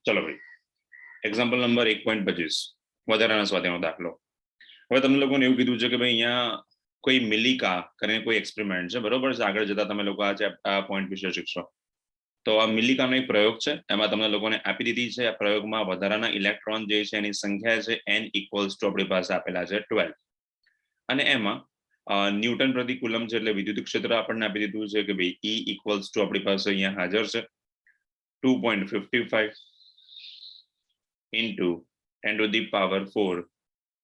चलो भाई example number 1.25 વધારાના સ્વાધ્યાયનો દાખલો. હવે તમને લોકોને એવું કીધું છે કે ભાઈ અહીંયા કોઈ મિલિકા કરીને કોઈ એક્સપેરિમેન્ટ છે, બરોબર છે? આગળ જતા તમે લોકો આ પોઈન્ટ વિશે શીખશો. તો આ મિલિકાનો એક પ્રયોગ છે, એમાં તમને લોકોને આપી દીધી છે. આ પ્રયોગમાં વધારાના ઇલેક્ટ્રોન જે છે એની સંખ્યા છે n ઇક્વલ્સ ટુ આપણી પાસે આપેલા છે 12, અને એમાં ન્યૂટન પ્રતિ કુલમ છે એટલે વિદ્યુત ક્ષેત્ર આપણને આપી દીધું છે કે ભાઈ E ઇક્વલ્સ ટુ આપણી પાસે અહીંયા હાજર છે 2.55 into 10 to the power 4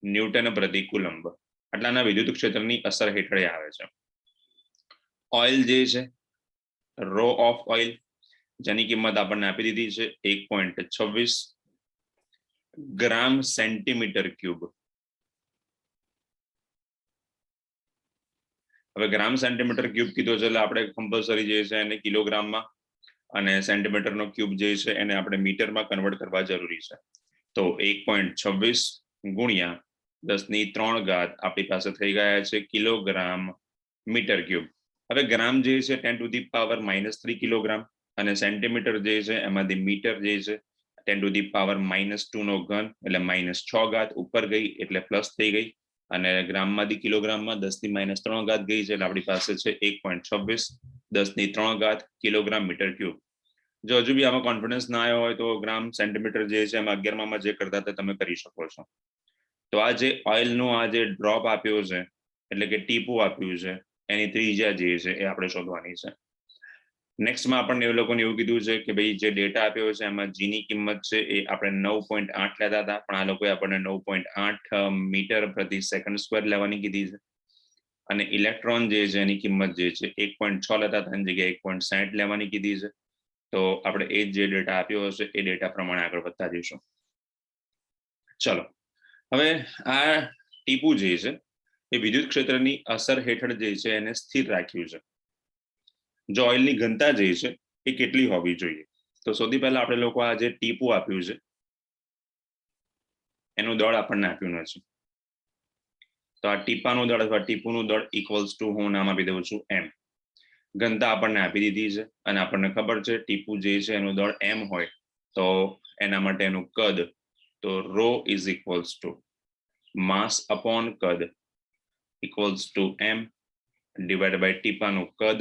newton પ્રતિ કુલંબ આટલાના વિદ્યુત ક્ષેત્રની અસર હેઠળ આવે છે. ઓઇલ જે છે, રો ઓફ ઓઇલ, જેની કિંમત આપણને આપી દીધી છે 1.26 ગ્રામ સેન્ટીમીટર ક્યુબ. હવે ગ્રામ સેન્ટીમીટર ક્યુબ કીધો છે એટલે આપણે કમ્પલસરી જે છે એને કિલોગ્રામમાં અને સેન્ટીમીટરનો ક્યુબ જે છે એને આપણે મીટરમાં કન્વર્ટ કરવા જરૂરી છે. તો 1.26 ગુણ્યા 10⁻³ આપણી પાસે થઈ ગયા છે કિલોગ્રામ મીટર ક્યુબ. હવે ગ્રામ જે છે 10 to the power -3 કિલોગ્રામ અને સેન્ટીમીટર જે છે એમાંથી મીટર જે છે 10 to the power -2 નો ઘન એટલે -6 ઉપર ગઈ એટલે પ્લસ થઈ ગઈ, અને ગ્રામમાંથી કિલોગ્રામમાં 10⁻³ ગઈ છે એટલે આપણી પાસે છે 1.26 10⁻³ કિલોગ્રામ મીટર ક્યુબ. જો હજુ બી આમાં કોન્ફિડન્સ ના આવ્યો હોય તો ગ્રામ સેન્ટીમીટર જે છે એમાં 11માં જે કરતા હતા તમે કરી શકો છો. તો આ જે ઓઇલનું આ જે ડ્રોપ આપ્યો છે એટલે કે ટીપું આપ્યું છે એની ત્રિજ્યા જે છે એ આપણે શોધવાની છે. નેક્સ્ટમાં આપણને એ લોકોને એવું કીધું છે કે ભાઈ જે ડેટા આપ્યો છે એમાં જી ની કિંમત છે એ આપણે 9.8 લેતા હતા, પણ આ લોકોએ આપણને 9.8 મીટર પ્રતિ સેકન્ડ સ્ક્વેર લેવાની કીધી છે. અને ઇલેક્ટ્રોન જે છે એની કિંમત જે છે 1.6 લેતા હતા એની જગ્યાએ 1.60 લેવાની કીધી છે. તો આપણે એ જે ડેટા આપ્યો હશે એ ડેટા પ્રમાણે આગળ વધતા જઈશું. ચલો, હવે આ ટીપું જે છે એ વિદ્યુત ક્ષેત્રની અસર હેઠળ જે છે એને સ્થિર રાખ્યું છે. જો ઓઇલની ઘનતા જે છે એ કેટલી હોવી જોઈએ? તો સૌથી પહેલા આપણે લોકો આ જે ટીપું આપ્યું છે એનું દળ આપણને આપ્યું નથી. તો આ ટીપાનું દળ અથવા ટીપુનું દળ ઇક્વલ્સ ટુ હું નામ આપી દઉં છું m. ઘનતા આપણને આપી દીધી છે અને આપણને ખબર છે ટીપું જે છે એનું દળ m હોય તો એના માટે એનું કદ તો rho is equals to mass upon કદ equals to m divide by ટીપાનું કદ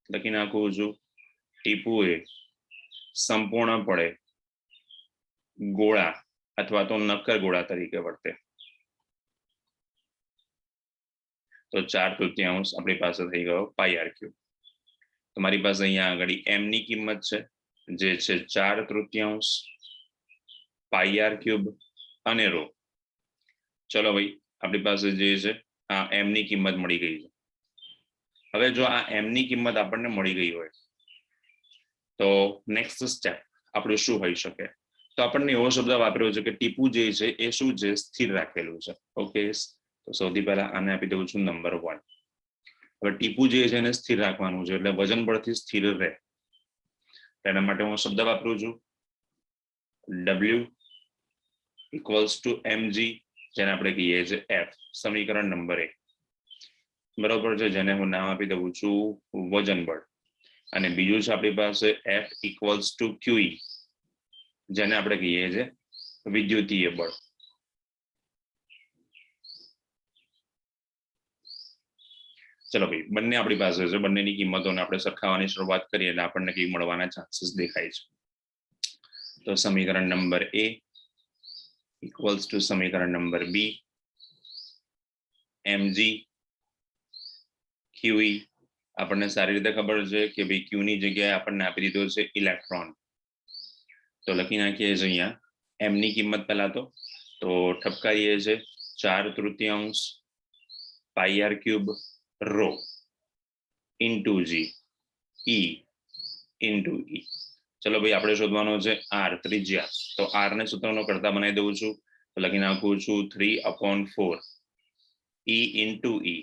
લખી નાખું છું. ટીપું એ સંપૂર્ણપણે ગોળા અથવા તો નક્કર ગોળા તરીકે વર્તે. તો 4/3 આપણી પાસે થઈ ગયો πr³. તમારી પાસે અહીંયા આગળ m ની કિંમત છે જે છે 4/3 πr³ અને રો. ચલો ભાઈ આપણી પાસે જે છે આ m ની કિંમત મળી ગઈ છે. હવે જો આ m ની કિંમત આપણને મળી ગઈ હોય તો નેક્સ્ટ સ્ટેપ આપણું શું હોઈ શકે? તો આપણને એવો શબ્દ વાપર્યો છે કે ટીપું જે છે એ શું છે? સ્થિર રાખેલું છે. ઓકે, તો સૌથી પહેલા આને આપી દઉં છું નંબર 1. હવે ટીપું જે છે એને સ્થિર રાખવાનું છે એટલે વજન બળથી સ્થિર રહે એના માટે હું શબ્દ વાપરું છું W ઇક્વલ્સ ટુ mg, જેને આપણે કહીએ છીએ F, સમીકરણ નંબર 1. બરોબર છે, જેને હું નામ આપી દઉં છું વજન બળ. અને બીજું છે આપણી પાસે F ઇક્વલ્સ ટુ QE, જેને આપણે કહીએ છીએ વિદ્યુતીય બળ. ચલો ભાઈ બંને આપણી પાસે છે, બંનેની કિંમતોને આપણે સરખાવવાની શરૂઆત કરીએ એટલે આપણને કઈ મળવાના ચાન્સીસ દેખાય છે. તો સમીકરણ નંબર A ઇક્વલ્સ ટુ સમીકરણ નંબર B mg QE. આપણને સારી રીતે ખબર છે કે ભાઈ Q ની જગ્યાએ આપણને આપી દીધો છે ઇલેક્ટ્રોન. તો લખી નાખીએ છીએ અહીંયા m ની કિંમત પહેલા તો ઠપકારીએ છે 4/3 πr³ rho into g e into e. ચલો ભાઈ આપણે શોધવાનો છે r ત્રિજ્યા. તો r ને સૂત્રનો કરતા બનાવી દઉં છું તો લખી નાખું છું 3/4 e into e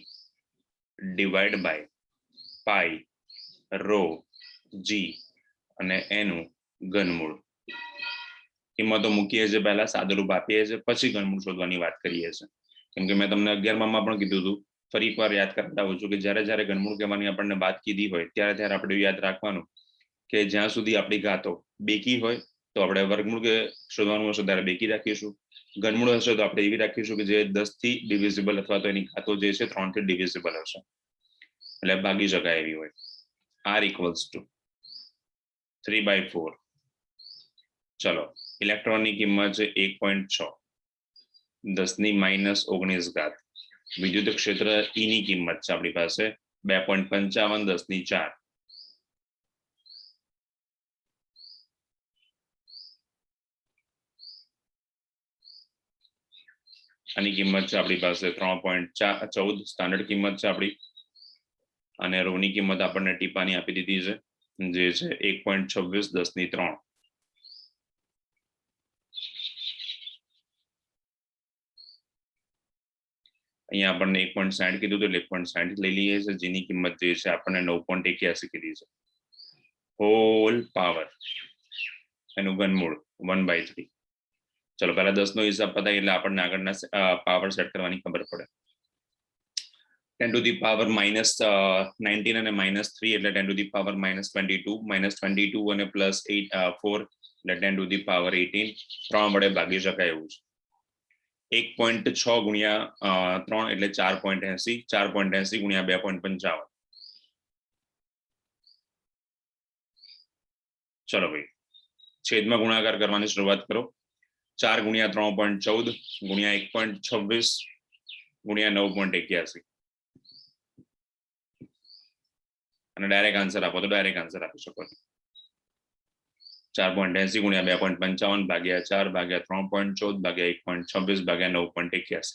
divide by pi rho g અને એનું ઘનમૂળ. કિંમતો મૂકીએ છીએ, પહેલા સાદુરૂપ આપીએ છીએ, પછી ઘનમૂળ શોધવાની વાત કરીએ છીએ. કેમ કે મેં તમને 11માં પણ કીધું હતું, ફરી એકવાર યાદ કરતા હોઉં છું કે જ્યારે ઘનમૂળ કહેવાની આપણને વાત કીધી હોય ત્યારે આપણે યાદ રાખવાનું કે જ્યાં સુધી આપણી ઘાતો બેકી હોય તો આપણે વર્ગમૂળ કે શોધવાનું હશે ત્યારે બેકી રાખીશું, ઘનમૂળ હશે તો આપણે એવી રાખીશું કે જે 10 થી ડિવિઝિબલ અથવા તો એની ઘાતો જે છે 3 થી ડિવિઝિબલ હશે, એટલે ભાગી શકાય એવી હોય. r equals to 3/4. ચલો, ઇલેક્ટ્રોનની કિંમત છે 1.6, 10 ની -19 ઘાત. વિદ્યુત ક્ષેત્ર E ની કિંમત છે આપણી પાસે 2.55, 10 ની 4. આની કિંમત છે આપણી પાસે 3.14, સ્ટાન્ડર્ડ કિંમત છે આપણી, અને રો ની કિંમત આપણને ટીપાની આપી દીધી છે જે છે 1.26, 10 ની 3. અહીંયા આપણને 1.60 કીધું તો 1.60 લઈ લઈએ છે, જેની કિંમત જે છે આપણને 9.81 કીધી છે. હોલ પાવર એનું ઘનમૂળ 1/3. ચલો પહેલા 10 નો હિસાબ પતાય એટલે આપણને આગળના પાવર સેટ કરવાની ખબર પડે. 10 to the power -19 અને -3 એટલે 10 to the power -22, -22 અને +4 એટલે 10 to the power 18. 3 વડે ભાગી શકાય એવું છે. 1.6 ગુણ્યા 3 એટલે 4.80, 4.80 ગુણ્યા 2.55. ચલો ભાઈ, છેદમાં ગુણાકાર કરવાની શરૂઆત કરો. 4 ગુણ્યા 3.14 ગુણ્યા 1.26 ગુણ્યા 9.81, અને ડાયરેક્ટ આન્સર આપો તો ડાયરેક્ટ આન્સર આપી શકો છો. 4.80 ગુણ્યા 2.55 ભાગ્યા 4 ભાગ્યા 3.14 ભાગ્યા 1.26 ભાગ્યા 9.81.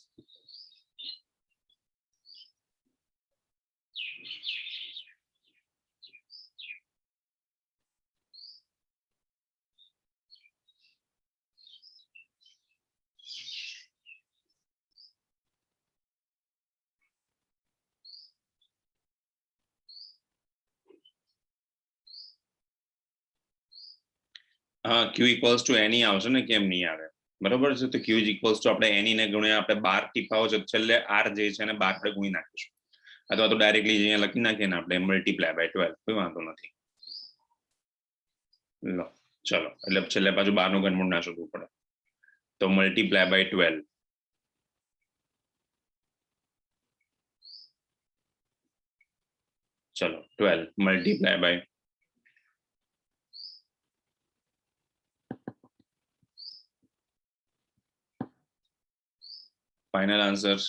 હા, q equals to any આવશે ને, કેમ નહીં આવે? બરોબર છે. તો q is equals to આપણે any ને ગુણ્યા આપણે 12 ટીપાઓ છે, છેલ્લે r જે છે ને 12 આપણે ગુણી નાખીશું, અથવા તો ડાયરેક્ટલી અહીંયા લખી નાખીએ ને આપણે મલ્ટીપ્લાય બાય 12, કોઈ વાંધો નથી. લો ચલો, એટલે છેલ્લે પાછું 12 નું ઘનમૂળ ના શોધવું પડે, તો મલ્ટીપ્લાય બાય 12. ચલો 12 મલ્ટીપ્લાય બાય ફાઇનલ આન્સર.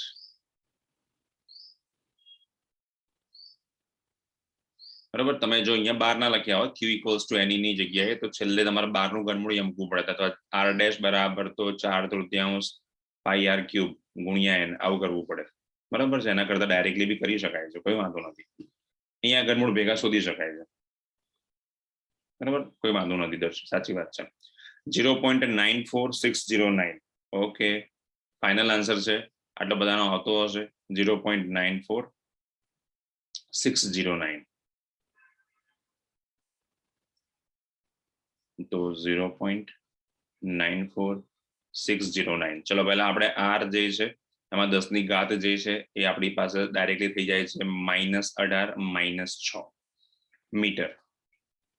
બરાબર, તમે જો અહીંયા 12 ના લખ્યા હોત q equals to any ની જગ્યાએ, તો છેલ્લે તમારે 12 નું ઘનમૂળ એમ મૂકવું પડે, તો r ડેશ બરાબર તો 4/3 પાઈ r ક્યુબ ગુણ્યા n આવું કરવું પડે. બરાબર છે, એના કરતા ડાયરેક્ટલી બી કરી શકાય છે, કોઈ વાંધો નથી. અહીંયા ઘનમૂળ ભેગા શોધી શકાય છે. બરાબર, કોઈ વાંધો નથી દર્શક, સાચી વાત છે. 0.94609. ઓકે, ફાઇનલ આન્સર છે. આટલો બધાનો આવતો હશે 0.94609. તો 0.94609. ચલો પહેલા આપણે r જે છે એમાં 10 ની ઘાત જે છે એ આપણી પાસે ડાયરેક્ટલી થઈ જાય છે -18 -6 મીટર.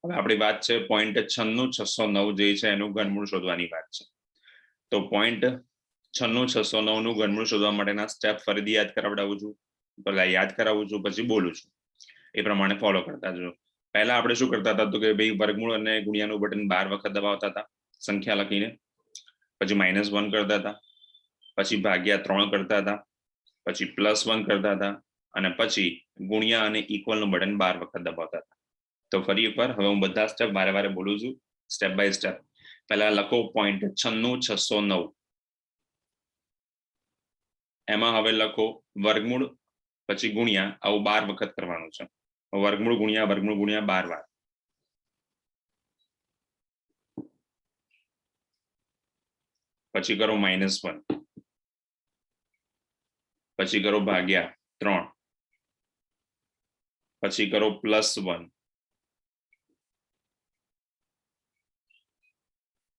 હવે આપણી વાત છે 0.96609 જે છે એનું ઘનમૂળ શોધવાની વાત છે. તો 0.96609 નું ઘનમૂળ શોધવા માટેના સ્ટેપ ફરીથી યાદ કરાવડાવું છું, પહેલા યાદ કરાવું છું પછી બોલું છું, એ પ્રમાણે ફોલો કરતા જજો. પહેલા આપણે શું કરતા હતા તો કે ભાઈ વર્ગમૂળ અને ગુણ્યાનું બટન 12 વખત દબાવતા હતા સંખ્યા લખીને, પછી -1 કરતા હતા, પછી ભાગ્યા 3 કરતા હતા, પછી +1 કરતા હતા, અને પછી ગુણ્યા અને ઇક્વલ નું બટન 12 વખત દબાવતા હતા. તો ફરી એકવાર હવે હું બધા સ્ટેપ વારે વારે બોલું છું, સ્ટેપ બાય સ્ટેપ. પહેલા લખો 0.96609, એમાં હવે લખો વર્ગમૂળ પછી ગુણ્યા, આવું 12 વખત કરવાનું છે. વર્ગમૂળ ગુણ્યા 12 વાર, પછી કરો -1, પછી કરો ભાગ્યા 3, પછી કરો +1.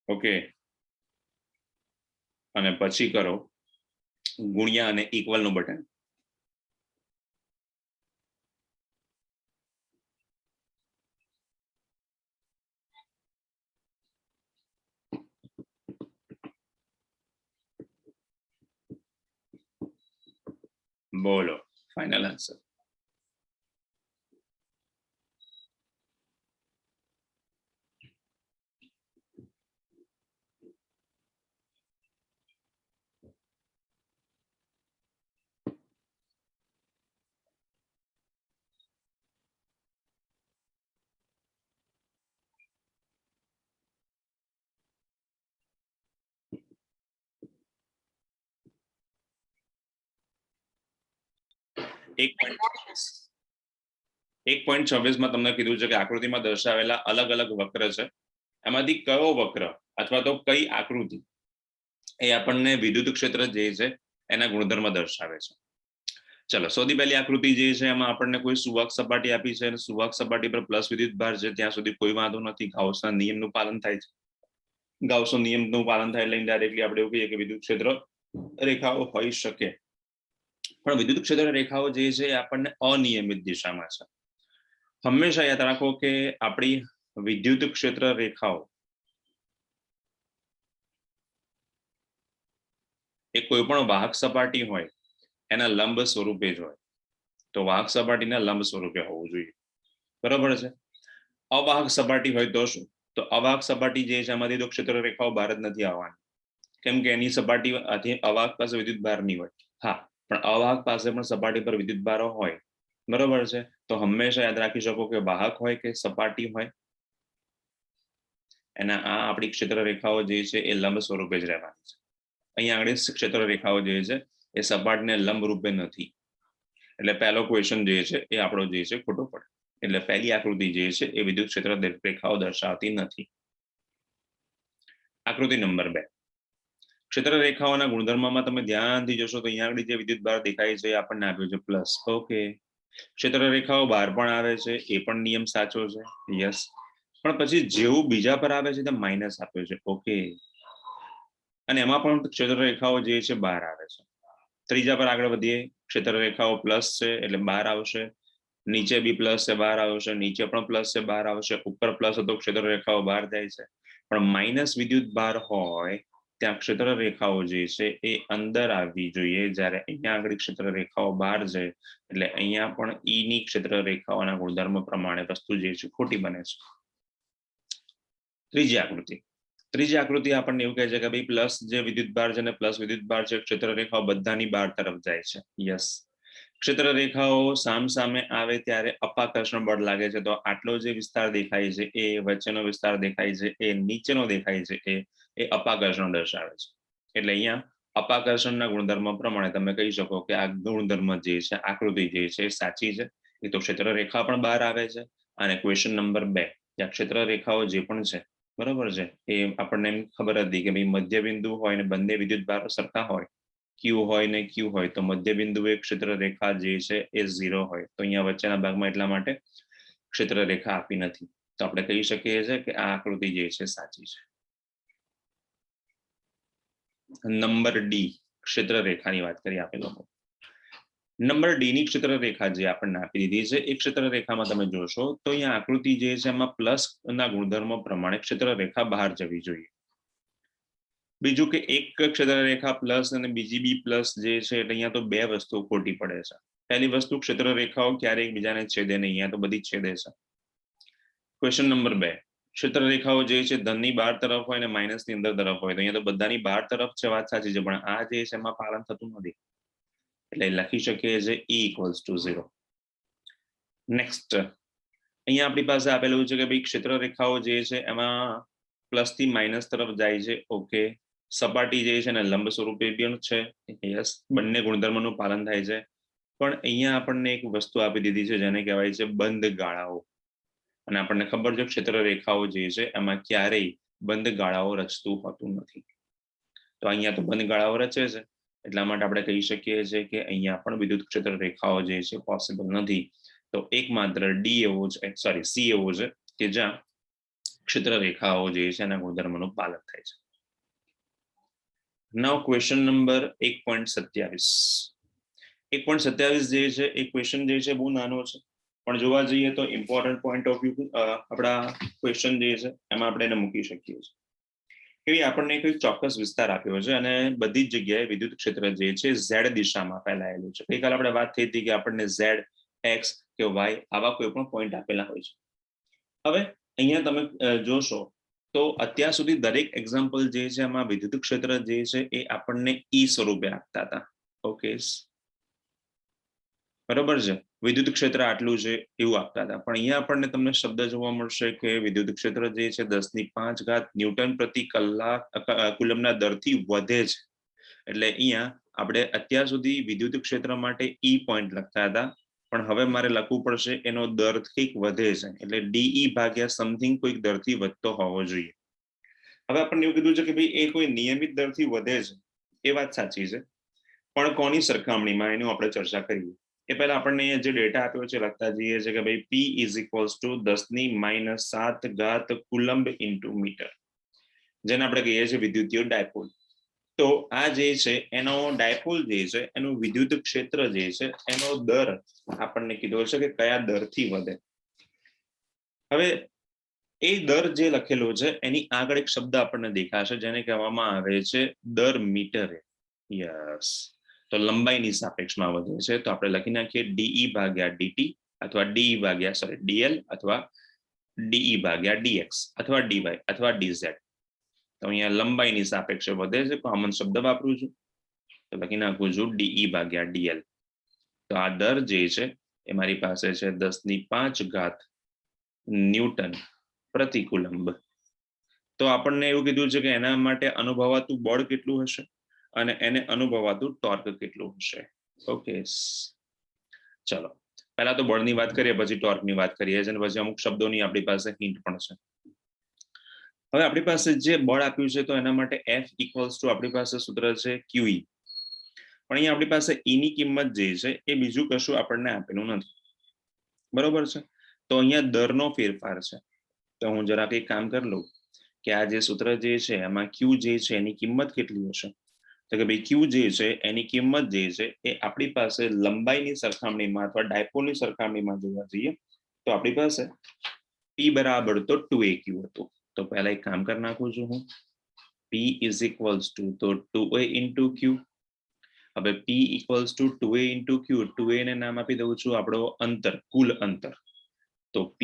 ઓકે, અને પછી કરો ગુણ્યા અને ઇક્વલ નું બટન. બોલો ફાઇનલ આન્સર. એક 1.26 માં તમને કીધું છે કે આકૃતિમાં દર્શાવેલા અલગ અલગ વક્ર છે, એમાંથી કયો વક્ર અથવા તો કઈ આકૃતિ એ આપણને વિદ્યુત ક્ષેત્ર જે છે એના ગુણધર્મ દર્શાવે છે. ચલો સૌથી પહેલી આકૃતિ જે છે એમાં આપણને કોઈ સુવાહક સપાટી આપી છે અને સુવાહક સપાટી પર પ્લસ વિદ્યુત ભાર છે, ત્યાં સુધી કોઈ વાંધો નથી, ગાઉસના નિયમનું પાલન થાય છે. ગાઉસના નિયમનું પાલન થાય એટલે ડાયરેક્ટલી આપણે એવું કહીએ કે વિદ્યુત ક્ષેત્ર રેખાઓ હોઈ શકે. પણ વિદ્યુત ક્ષેત્ર રેખાઓ જે છે એ આપણને અનિયમિત દિશામાં છે. હંમેશા યાદ રાખો કે આપણી વિદ્યુત ક્ષેત્ર રેખાઓ એ કોઈ પણ વાહક સપાટી હોય એના લંબ સ્વરૂપે જ હોય. તો વાહક સપાટીના લંબ સ્વરૂપે હોવું જોઈએ, બરાબર છે. અવાહક સપાટી હોય તો શું? તો અવાહક સપાટી જે છે એમાંથી તો ક્ષેત્ર રેખાઓ બહાર જ નથી આવવાની, કેમ કે એની સપાટી અવાહક પાસે વિદ્યુત ભાર નહીં હોય. હા, પણ અવાહક પાસે પણ સપાટી પર વિદ્યુત ભારો હોય, બરોબર છે. તો હંમેશા યાદ રાખી શકો કે વાહક હોય કે સપાટી હોય એના આ આપણી ક્ષેત્ર રેખાઓ જે છે એ લંબ સ્વરૂપે જ રહેવાની છે. અહીંયા આગળ ક્ષેત્ર રેખાઓ જે છે એ સપાટને લંબ રૂપે નથી, એટલે પહેલો ક્વેશ્ચન જે છે એ આપણો જે છે ખોટો પડે. એટલે પહેલી આકૃતિ જે છે એ વિદ્યુત ક્ષેત્ર રેખાઓ દર્શાવતી નથી. આકૃતિ નંબર 2. ક્ષેત્ર રેખાઓના ગુણધર્મમાં તમે ધ્યાનથી જોશો તો અહીંયા આગળ જે વિદ્યુત ભાર દેખાય છે આપણને આપ્યો છે પ્લસ. ઓકે, ક્ષેત્ર રેખાઓ બહાર પણ આવે છે, એ પણ નિયમ સાચો છે, યસ. પણ પછી જેવું બીજા પર આવે છે તે માઇનસ આપ્યો છે. ઓકે, અને એમાં પણ ક્ષેત્ર રેખાઓ જે છે બહાર આવે છે. ત્રીજા પર આગળ વધીએ, ક્ષેત્ર રેખાઓ પ્લસ છે એટલે બહાર આવશે, નીચે બી પ્લસ છે બહાર આવશે, નીચે પણ પ્લસ છે બહાર આવશે, ઉપર પ્લસ હતો ક્ષેત્ર રેખાઓ બહાર જાય છે. પણ માઇનસ વિદ્યુત ભાર હોય ત્યાં ક્ષેત્ર રેખાઓ જે છે એ અંદર આવવી જોઈએ, જ્યારે અહીંયા આગળ ક્ષેત્ર રેખાઓ બહાર જાય એટલે અહીંયા પણ ઈ ની ક્ષેત્ર રેખાઓના ગુણધર્મ પ્રમાણે વસ્તુ જે છે ખોટી બને છે. ત્રીજી આકૃતિ આપણને એવું કહે છે કે ભાઈ પ્લસ જે વિદ્યુત ભાર છે ને પ્લસ વિદ્યુત ભાર છે ક્ષેત્ર રેખાઓ બધાની બહાર તરફ જાય છે, યસ. ક્ષેત્ર રેખાઓ સામે આવે ત્યારે અપાકર્ષણ બળ લાગે છે, તો આટલો જે વિસ્તાર દેખાય છે એ વચ્ચેનો વિસ્તાર દેખાય છે એ નીચેનો દેખાય છે એ અપાકર્ષણ દર્શાવે છે. એટલે અહીંયા અપાકર્ષણના ગુણધર્મ પ્રમાણે તમે કહી શકો કે આ ગુણધર્મ જે છે આકૃતિ જે છે એ સાચી છે. એ તો ક્ષેત્ર રેખા પણ બહાર આવે છે. અને ક્વેશ્ચન નંબર 2, ત્યાં ક્ષેત્ર રેખાઓ જે પણ છે બરોબર છે એ આપણને એમ ખબર હતી કે ભાઈ મધ્ય બિંદુ હોય ને બંને વિદ્યુત ભારો સરખા હોય, ક્યુ હોય ને ક્યુ હોય, તો મધ્ય બિંદુ એ ક્ષેત્ર રેખા જે છે એ 0 હોય. તો અહીંયા વચ્ચેના ભાગમાં એટલા માટે ક્ષેત્ર રેખા આપી નથી. તો આપણે કહી શકીએ છીએ કે આ આકૃતિ જે છે સાચી છે. નંબર ડી, ક્ષેત્ર રેખાની વાત કરી આપે લોકો. નંબર ડી ની ક્ષેત્ર રેખા જે આપણને આપી દીધી છે એ ક્ષેત્ર રેખામાં તમે જોશો તો અહીંયા આકૃતિ જે છે એમાં પ્લસ ના ગુણધર્મો પ્રમાણે ક્ષેત્ર રેખા બહાર જવી જોઈએ. બીજું કે એક ક્ષેત્ર રેખા પ્લસ અને બીજી બી પ્લસ જે છે એટલે અહીંયા તો બે વસ્તુઓ ખોટી પડે છે. પહેલી વસ્તુ, ક્ષેત્ર રેખાઓ ક્યારેય એકબીજાને છેદે નહીં, અહીંયા તો બધી જ છેદે છે. ક્વેશ્ચન નંબર 2, ક્ષેત્ર રેખાઓ જે છે ધનની બહાર તરફ હોય અને માઇનસની અંદર તરફ હોય, તો અહીંયા તો બધાની બહાર તરફ છે, વાત સાચી છે, પણ આ જે છે એમાં પાલન થતું નથી. એટલે લખી શકીએ છે E=0. નેક્સ્ટ, અહીંયા આપણી પાસે આપેલું છે કે ભાઈ ક્ષેત્ર રેખાઓ જે છે એમાં પ્લસ થી માઇનસ તરફ જાય છે. ઓકે, સપાટી જે છે ને લંબ સ્વરૂપે પણ છે, યસ, બંને ગુણધર્મનું પાલન થાય છે. પણ અહીંયા આપણને એક વસ્તુ આપી દીધી છે જેને કહેવાય છે બંધ ગાળાઓ. અને આપણને ખબર છે ક્ષેત્ર રેખાઓ જે છે એમાં ક્યારેય બંધ ગાળાઓ રચતું હોતું નથી. તો અહીંયા તો બંધ ગાળાઓ રચે છે, એટલા માટે આપણે કહી શકીએ છીએ કે અહીંયા પણ વિદ્યુત ક્ષેત્ર રેખાઓ જે છે પોસિબલ નથી. તો એકમાત્ર ડી એવો છે, સોરી સી એવો છે કે જ્યાં ક્ષેત્ર રેખાઓ જે છે એના ગુણધર્મનું પાલન થાય છે. નાઉ ક્વેશ્ચન નંબર 1.27. 1.27 જે છે એ ક્વેશ્ચન જે છે બહુ નાનો છે, પણ જોવા જઈએ તો ઇમ્પોર્ટન્ટ પોઈન્ટ ઓફ વ્યૂ આપણા ક્વેશ્ચન જે છે એમાં આપણે એને મૂકી શકીએ છીએ. એવી આપણને કોઈ ચોક્કસ વિસ્તાર આપ્યો છે અને બધી જ જગ્યાએ વિદ્યુત ક્ષેત્ર જે છે ઝેડ દિશામાં ફેલાયેલું છે. ગઈકાલે આપણે વાત થઈ હતી કે આપણને ઝેડ, એક્સ કે વાય આવા કોઈ પણ પોઈન્ટ આપેલા હોય છે. હવે અહીંયા તમે જોશો તો અત્યાર સુધી દરેક એક્ઝામ્પલ જે છે એમાં વિદ્યુત ક્ષેત્ર જે છે એ આપણને ઈ સ્વરૂપે આપતા હતા. ઓકે, બરોબર છે, વિદ્યુત ક્ષેત્ર આટલું છે એવું આપતા હતા. પણ અહીંયા આપણને તમને શબ્દ જોવા મળશે કે વિદ્યુત ક્ષેત્ર જે છે 10⁵ ન્યૂટન પ્રતિ કલાક કુલમના દરથી વધે છે. એટલે અહીંયા આપણે અત્યાર સુધી વિદ્યુત ક્ષેત્ર માટે ઈ પોઈન્ટ લખતા હતા, પણ હવે મારે લખવું પડશે એનો દર કંઈક વધે છે, એટલે ડીઈ ભાગ્યા સમથિંગ કોઈક દરથી વધતો હોવો જોઈએ. હવે આપણને એવું કીધું છે કે ભાઈ એ કોઈ નિયમિત દરથી વધે છે, એ વાત સાચી છે, પણ કોની સરખામણીમાં એનું આપણે ચર્ચા કરીએ. એ પહેલા આપણને જે ડેટા આપ્યો છે લખતા જઈએ છે કે ભાઈ P = 10⁻⁷ કુલમ્બ ઇન્ટુ મીટર, જેને આપણે કહીએ છીએ વિદ્યુતીય ડાયપોલ. તો આ જે છે એનો ડાયપોલ જે છે એનું વિદ્યુત ક્ષેત્ર જે છે એનો દર આપણને કીધો છે કે કયા દરથી વધે. હવે એ દર જે લખેલો છે એની આગળ એક શબ્દ આપણને દેખાશે જેને કહેવામાં આવે છે દર મીટરે. યસ, તો લંબાઈની સાપેક્ષમાં વધે છે, તો આપણે લખી નાખીએ ડીઈ ભાગ્યા ડીટી અથવા ડીએલ અથવા ડીઈ ભાગ્યા ડીએક્સ અથવા ડીવાય અથવા ડીઝેડ. તો અહીંયા લંબાઈની સાપેક્ષે વધે છે, કોમન શબ્દ વાપરું છું, તો લખી નાખું છું ડીઈ ભાગ્યા ડીએલ. તો આ દર જે છે એ મારી પાસે છે 10⁵ ન્યૂટન પ્રતિ કુલમ્બ. તો આપણને એવું કીધું છે કે એના માટે અનુભવાતું બળ કેટલું હશે અને એને અનુભવાતું ટોર્ક કેટલું હશે. ઓકે, ચલો પહેલા તો બળની વાત કરીએ, પછી ટોર્કની વાત કરીએ અને પછી અમુક શબ્દોની આપણી પાસે હિન્ટ પણ છે. હવે આપણી પાસે જે બળ આપ્યું છે તો એના માટે F = આપણી પાસે સૂત્ર છે QE, પણ અહીંયા આપણી પાસે E ની કિંમત જે છે એ બીજું કશું આપણને આપેલું નથી, બરોબર છે. તો અહીંયા દરનો ફેરફાર છે, તો હું જરાક એક કામ કરી લઉં કે આ જે સૂત્ર જે છે એમાં Q જે છે એની કિંમત કેટલી હશે, તો કે ભાઈ Q જે છે એની કિંમત જે છે એ આપણી પાસે લંબાઈની સરખામણીમાં અથવા ડાયપોલની સરખામણીમાં જોવા જઈએ તો આપણી પાસે P બરાબર તો 2AQ હતું. તો પહેલા એક કામ કરી નાખું છું હું, P = તો 2A into Q. હવે P = 2A into Q, 2A ને નામ આપી દઉં છું આપણો અંતર, કુલ અંતર. તો P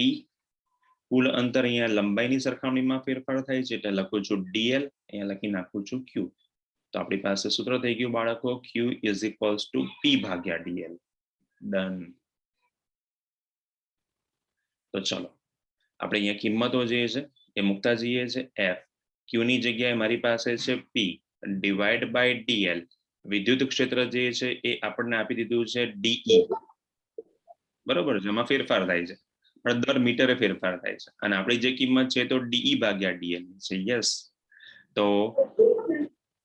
કુલ અંતર અહીંયા લંબાઈની સરખામણીમાં ફેરફાર થાય છે એટલે લખું છું DL, અહીંયા લખી નાખું છું Q. તો આપણી પાસે સૂત્ર થઈ ગયું બાળકો, Q = P ભાગ્યા DL. ડન. તો ચલો આપણે અહીંયા કિંમતો જે છે એ મૂકતા જઈએ છે. F, Q ની જગ્યાએ મારી પાસે છે P ડિવાઈડ બાય DL. વિદ્યુત ક્ષેત્ર જે છે એ આપણને આપી દીધું છે DE, બરોબર છે, એમાં ફેરફાર થાય છે પણ દર મીટરે ફેરફાર થાય છે, અને આપણી જે કિંમત છે તો DE ભાગ્યા DL છે. યસ, તો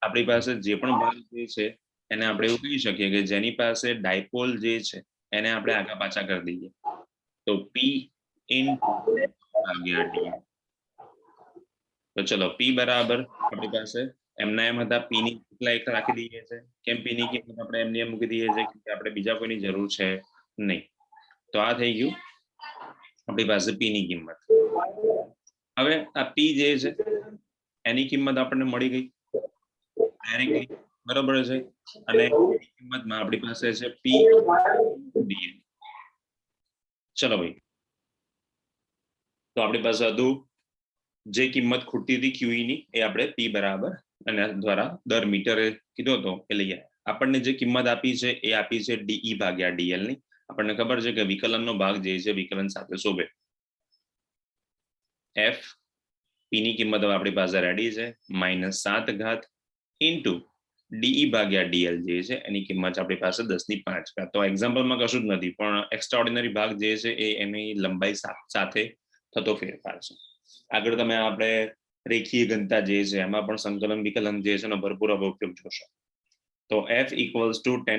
આપણી પાસે જે પણ ભાગ જે છે એને આપણે એવું કહી શકીએ કે જેની પાસે ડાયપોલ જે છે એને આપણે આગા પાછા કરી દઈએ તો P ભાગ્યા D. તો ચલો P બરાબર આપણી પાસે એમના એમ હતા, P ની કેટલા એક રાખી દઈએ છે. કેમ P ની કિંમત આપણે એમને એમ મૂકી દઈએ છે કે આપણે બીજા કોઈની જરૂર છે નહીં. તો આ થઈ ગયું આપણી પાસે P ની કિંમત. હવે આ P જે છે એની કિંમત આપણને મળી ગઈ ડાયરેક્ટલી, બરોબર છે, અને કિંમતમાં આપણી પાસે છે P. ચલો ભાઈ, તો આપણી પાસે હતું જે કિંમત ખૂટતી હતી QE ની એ આપણે P બરાબર અને દ્વારા દર મીટરે કીધો હતો એ લઈ આવ્યા. આપણને જે કિંમત આપી છે એ આપી છે DE ભાગ્યા DL ની. આપણને ખબર છે કે વિકલનનો ભાગ જે છે વિકલન સાથે શોભે. F P ની કિંમત હવે આપણી પાસે રેડી છે -7 ઇન્ટુ DE ભાગ્યા DL જે છે એની કિંમત આપણી પાસે 10⁵. તો એક્ઝામ્પલમાં કશું જ નથી, પણ એક્સ્ટ્રાઓર્ડિનરી ભાગ જે છે એ એની લંબાઈ સાથે થતો ફેરફાર છે. આગળ તમે આપણે રેખીય ઘનતા જે છે એમાં પણ સંકલન વિકલન જે છે એનો ભરપૂર ઉપયોગ જોશો. તો F = 10⁻²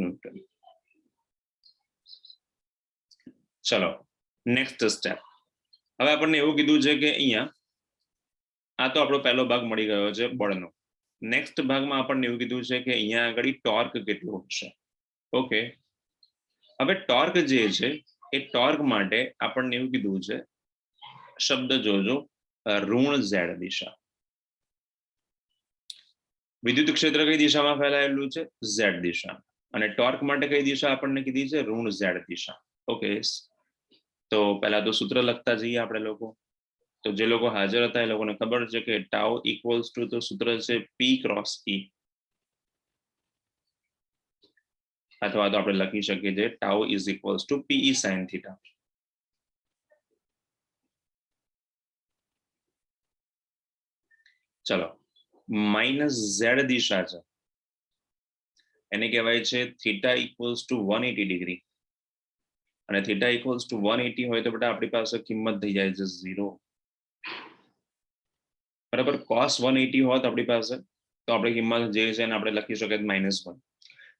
ન્યૂટન. ચલો નેક્સ્ટ સ્ટેપ. હવે આપણને એવું કીધું છે કે અહીંયા આ તો આપણો પહેલો ભાગ મળી ગયો છે બળનો. નેક્સ્ટ ભાગમાં આપણને એવું કીધું છે કે અહીંયા આગળ ટોર્ક કેટલું હશે. ઓકે, હવે ટોર્ક જે છે એ ટોર્ક માટે આપણને એવું કીધું છે, શબ્દ જોજો, ઋણ Z દિશા. વિદ્યુત ક્ષેત્ર કઈ દિશામાં ફેલાયેલું છે? ઝેડ દિશા. અને ટોર્ક માટે કઈ દિશા આપણને કીધી છે? ઋણ ઝેડ દિશા. ઓકે, તો પહેલા તો સૂત્ર લખતા જઈએ આપણે લોકો. તો જે લોકો હાજર હતા એ લોકોને ખબર છે કે ટાઉ ઇક્વલ્સ ટુ તો સૂત્ર છે પી ક્રોસ ઈ, અથવા તો આપણે લખી શકીએ છીએ tau is equals two PE sine theta. ચલો, માઇનસ ઝેડ દિશા છે એને કહેવાય છે થીટા ઇક્વલ્સ ટુ 180 ડિગ્રી. અને થીટા ઇક્વલ્સ ટુ 180 હોય તો બેટા આપણી પાસે કિંમત થઈ જાય છે 0. બરાબર, cos 180 હોત આપણી પાસે તો આપણી કિંમત જે છે એને આપણે લખી શકીએ -1.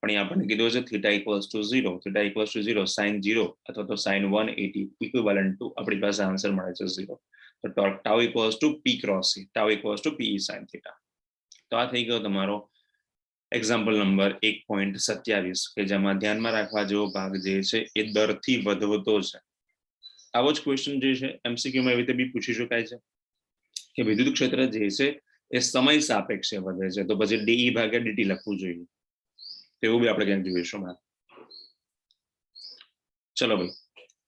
પણ અહીંયા આપણને કીધું છે theta equals to 0, theta equals to 0 sin 0 અથવા તો sin 180 ઇક્વિવેલન્ટ ટુ આપણી પાસે આન્સર મળે છે 0. તો tau equals to p cross c, tau equals to pe sin theta. તો આ થઈ ગયો તમારો એક્ઝામ્પલ નંબર 1.27 કે જેમાં ધ્યાનમાં રાખવા જેવો ભાગ જે છે એ દરથી વધતો છે. આવો જ ક્વેશ્ચન જે છે એમસીક્યુ માં એવી રીતે બી પૂછી શકાય છે કે વિદ્યુત ક્ષેત્ર જે છે એ સમય સાપેક્ષે વધે છે, તો પછી ડીઈ ભાગ્યા ડીટી લખવું જોઈએ. એવું બી આપણે ક્યાંક જોઈશું. ચલો ભાઈ,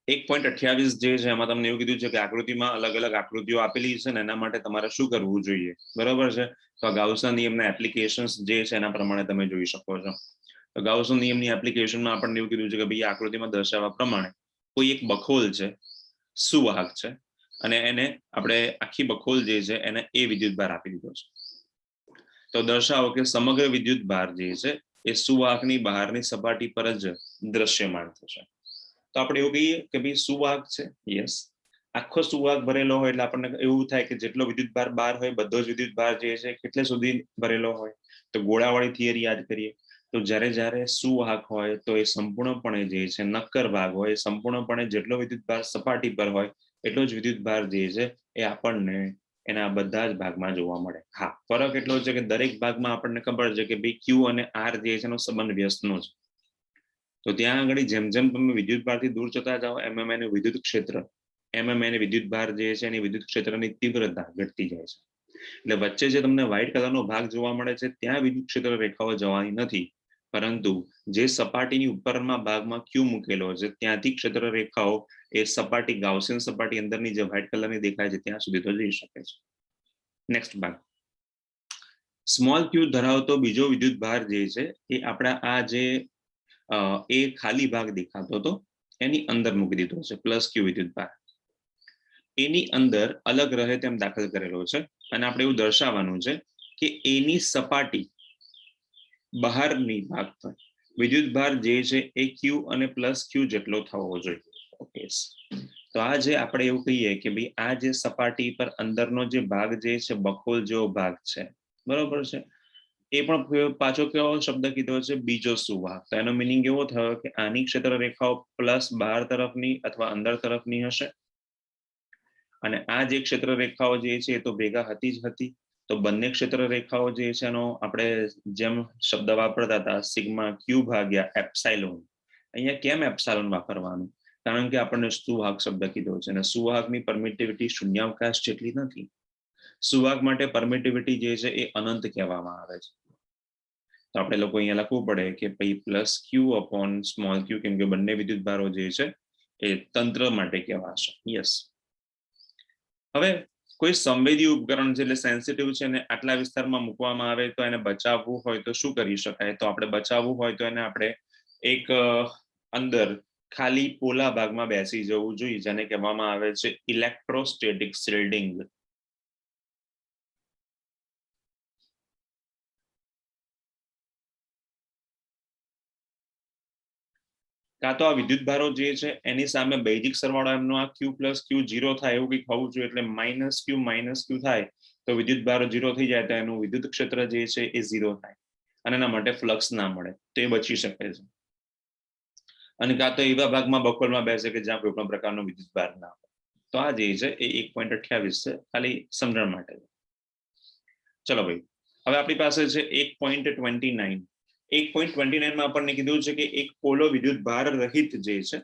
1.28 જે છે એમાં તમને એવું કીધું છે કે આકૃતિમાં અલગ અલગ આકૃતિઓ આપેલી છે ને એના માટે તમારે શું કરવું જોઈએ, બરોબર છે. તો આ ગાઉસના નિયમના એપ્લિકેશન્સ જે છે એના પ્રમાણે તમે જોઈ શકો છો. તો ગાઉસના નિયમની એપ્લિકેશનમાં આપણને એવું કીધું છે કે ભાઈ આકૃતિમાં દર્શાવ્યા પ્રમાણે કોઈ એક બખોલ છે, સુવાહક છે, અને એને આપણે આખી બખોલ જે છે એને એ વિદ્યુત ભાર આપી દીધો છે. તો દર્શાવો કે સમગ્ર વિદ્યુત ભાર જે છે એ સુવાહકની બહારની સપાટી પર જ દ્રશ્યમાન થશે. તો આપણે એવું કહીએ કે ભાઈ સુવાહક છે, યસ, આખો સુવાહક ભરેલો હોય એટલે આપણને એવું થાય કે જેટલો વિદ્યુત ભાર બહાર હોય બધો જ વિદ્યુત ભાર જે છે કેટલે સુધી ભરેલો હોય. તો ગોળાવાળી થિયરી યાદ કરીએ તો જ્યારે સુવાહક હોય તો એ સંપૂર્ણપણે જે છે નક્કર ભાગ હોય, સંપૂર્ણપણે જેટલો વિદ્યુત ભાર સપાટી પર હોય એટલો જ વિદ્યુત ભાર જે છે એ આપણને એના બધા જ ભાગમાં જોવા મળે. હા, ફરક એટલો છે કે દરેક ભાગમાં આપણને ખબર છે કે ભાઈ ક્યુ અને આર જે છે એનો સંબંધ વ્યસ્તનો છે. તો ત્યાં આગળ જેમ જેમ તમે વિદ્યુત ભારથી દૂર જતા જાઓ એમ એને વિદ્યુત ક્ષેત્ર, એમ એને વિદ્યુત ભાર જે છે એની વિદ્યુત ક્ષેત્રની તીવ્રતા ઘટતી જાય છે. એટલે વચ્ચે જે તમને વ્હાઇટ કલરનો ભાગ જોવા મળે છે ત્યાં વિદ્યુત ક્ષેત્ર રેખાઓ જવાની નથી, પરંતુ જે સપાટીની ઉપરના ભાગમાં ક્યુ મૂકેલો છે ત્યાંથી ક્ષેત્ર રેખાઓ એ સપાટી ગાઉસિયન સપાટી અંદરની જે વ્હાઇટ કલરની દેખાય છે ત્યાં સુધી તો જઈ શકે છે. નેક્સ્ટ ભાગ, સ્મોલ ક્યુ ધરાવતો બીજો વિદ્યુત ભાર જે છે એ આપણા આ જે એ ખાલી ભાગ દેખાતો હતો એની અંદર મૂકી દીધો છે પ્લસ ક્યુ વિદ્યુત ભાર. એની અંદર અલગ રહે તેમ દાખલ કરેલો છે અને આપણે એવું દર્શાવવાનું છે કે એની સપાટી બહારની ભાગ પર વિદ્યુત ભાર જે છે એ ક્યુ અને પ્લસ ક્યુ જેટલો થવો જોઈએ. ઓકે, તો આ જે આપણે એવું કહીએ કે ભાઈ આ જે સપાટી પર અંદરનો જે ભાગ જે છે બખોલ જેવો ભાગ છે, બરોબર છે, એ પણ પાછો કેવો શબ્દ કીધો છે? બીજો સુવાહક. તો એનો મિનિંગ એવો થયો કે આની ક્ષેત્ર રેખાઓ પ્લસ બહાર તરફની અથવા અંદર તરફની હશે અને આ જે ક્ષેત્ર રેખાઓ જે છે એ તો ભેગા હતી જ હતી. તો બંને ક્ષેત્ર રેખાઓ જે છે એનો આપણે જેમ શબ્દ વાપરતા હતા સિગ્મા ક્યુ ભાગ્યા એપ્સાઇલોન, અહીંયા કેમ એપ્સાઇલોન વાપરવાનું? કારણ કે આપણને સુવાહક શબ્દ કીધો છે અને સુવાહકની પરમિટિવિટી શૂન્યાવકાશ જેટલી નથી. સુવાહક માટે પરમિટિવિટી જે છે એ અનંત કહેવામાં આવે છે. તો આપણે લોકો અહીંયા લખવું પડે કે ભાઈ પ્લસ ક્યુ અપોન સ્મોલ ક્યુ, કેમ કે બંને વિદ્યુત ભારો જે છે એ તંત્ર માટે કહેવાશે. યસ. હવે કોઈ સંવેદી ઉપકરણ છે એટલે સેન્સિટિવ છે ને આટલા વિસ્તારમાં મૂકવામાં આવે તો એને બચાવવું હોય તો શું કરી શકાય? તો આપણે બચાવવું હોય તો એને આપણે એક અંદર ખાલી પોલા ભાગમાં બેસી જવું જોઈએ જેને કહેવામાં આવે છે ઇલેક્ટ્રોસ્ટેટિક શિલ્ડિંગ. કાં તો આ વિદ્યુત ભારો જે છે એની સામે બેઝિક સરવાળો એમનો આ ક્યુ પ્લસ ક્યુ 0 થાય એવું કંઈક હોવું જોઈએ, એટલે માઇનસ ક્યુ થાય તો વિદ્યુત ભારો 0 થઈ જાય તો એનું વિદ્યુત ક્ષેત્ર જે છે એ 0 થાય અને એના માટે ફ્લક્સ ના મળે તો એ બચી શકે છે. અને કાં તો એવા ભાગમાં બખોલમાં બેસે કે જ્યાં કોઈ પણ પ્રકારનો વિદ્યુત ભાર ના હોય. તો આ જે છે એ 1.28 છે, ખાલી સમજણ માટે. ચલો ભાઈ, હવે આપણી પાસે છે 1.29. 1.29 માં આપણને કીધું છે કે એક પોલો વિદ્યુત ભાર રહિત જે છે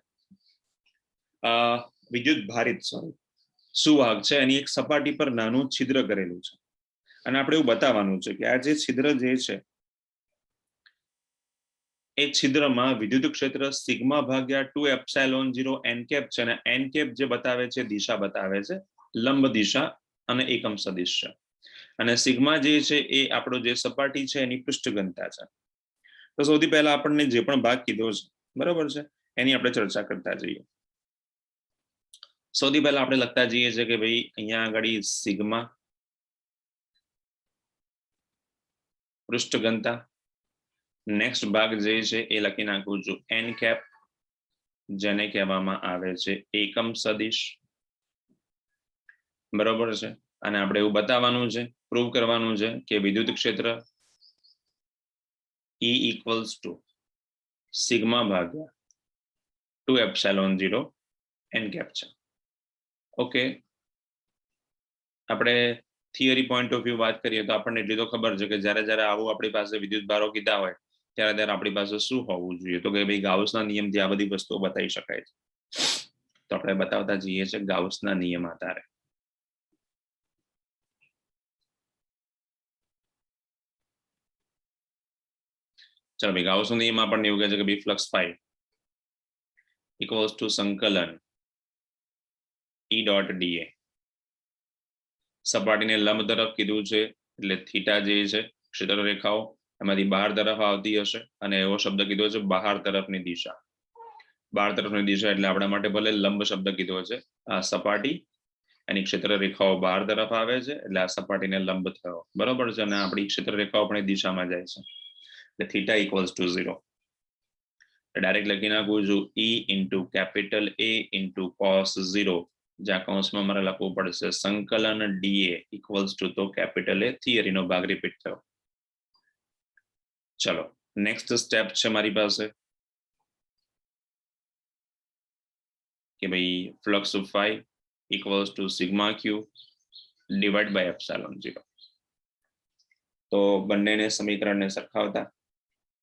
વિદ્યુત ભારિત સુવાહક છે એની એક સપાટી પર નાનું છિદ્ર કરેલું છે અને આપણે એવું બતાવવાનું છે કે આ જે છિદ્ર જે છે એ છિદ્રમાં વિદ્યુત ક્ષેત્ર સિગ્મા ભાગ્યા 2 એપ્સિલોન 0 n કેપ છે અને n કેપ જે બતાવે છે દિશા બતાવે છે લંબ દિશા અને એકમ સદિશ છે અને સિગ્મા જે છે એ આપણો જે સપાટી છે એની પૃષ્ઠ ઘનતા છે તો સૌથી પહેલા આપણને જે પણ ભાગ કીધો છે બરાબર છે એની આપણે ચર્ચા કરતા જઈએ સૌથી પહેલા આપણે લખતા જઈએ છે કે ભાઈ અહીંયા આગળ સિગ્મા પૃષ્ઠ ઘનતા નેક્સ્ટ ભાગ જે છે એ લખી નાખું છું n કેપ જેને કહેવામાં આવે છે એકમ સદિશ બરોબર છે અને આપણે એવું બતાવવાનું છે પ્રૂવ કરવાનું છે કે વિદ્યુત ક્ષેત્ર E equals to સિગ્મા ભાગ્યા 2 એપ્સિલોન 0 n કેપ છે ઓકે આપણે થિયરી પોઈન્ટ ઓફ વ્યૂ વાત કરીએ તો આપણને એટલી તો ખબર છે કે જ્યારે આવું આપણી પાસે વિદ્યુત ભારો કીધા હોય ત્યારે આપણી પાસે શું હોવું જોઈએ તો કે ભાઈ ગાઉસના નિયમથી આ બધી વસ્તુઓ બતાવી શકાય છે તો આપણે બતાવતા જઈએ છે ગાઉસના નિયમ આધારે ચાલો ભાઈ ગાઉસનો નિયમ આપણને એવું કહે છે કે ભાઈ ફ્લક્સ ફાઈ ઇક્વલ્સ ટુ સંકલન E ડોટ dA સપાટીને લંબ તરફ કીધું છે એટલે થીટા જે છે ક્ષેત્ર રેખાઓ એમાંથી બહાર તરફ આવતી હશે અને એવો શબ્દ કીધો છે બહાર તરફની દિશા બહાર તરફની દિશા એટલે આપણા માટે ભલે લંબ શબ્દ કીધો છે આ સપાટી એની ક્ષેત્ર રેખાઓ બહાર તરફ આવે છે એટલે આ સપાટીને લંબ થયો બરોબર છે અને આપણી ક્ષેત્ર રેખાઓ પણ એ દિશામાં જાય છે એટલે થીટા ઇક્વલ્સ ટુ 0 ડાયરેક્ટ લખી નાખું છું E into capital A into cos 0 જ્યાં કૌંસમાં મારે લખવું પડશે સંકલન dA ઇક્વલ્સ ટુ તો કેપિટલ A થિયરીનો ભાગ રિપીટ થયો ચલો નેક્સ્ટ સ્ટેપ છે મારી પાસે કે ભાઈ flux phi equals to sigma q divide by epsilon 0 તો બંનેને સમીકરણને સરખાવતા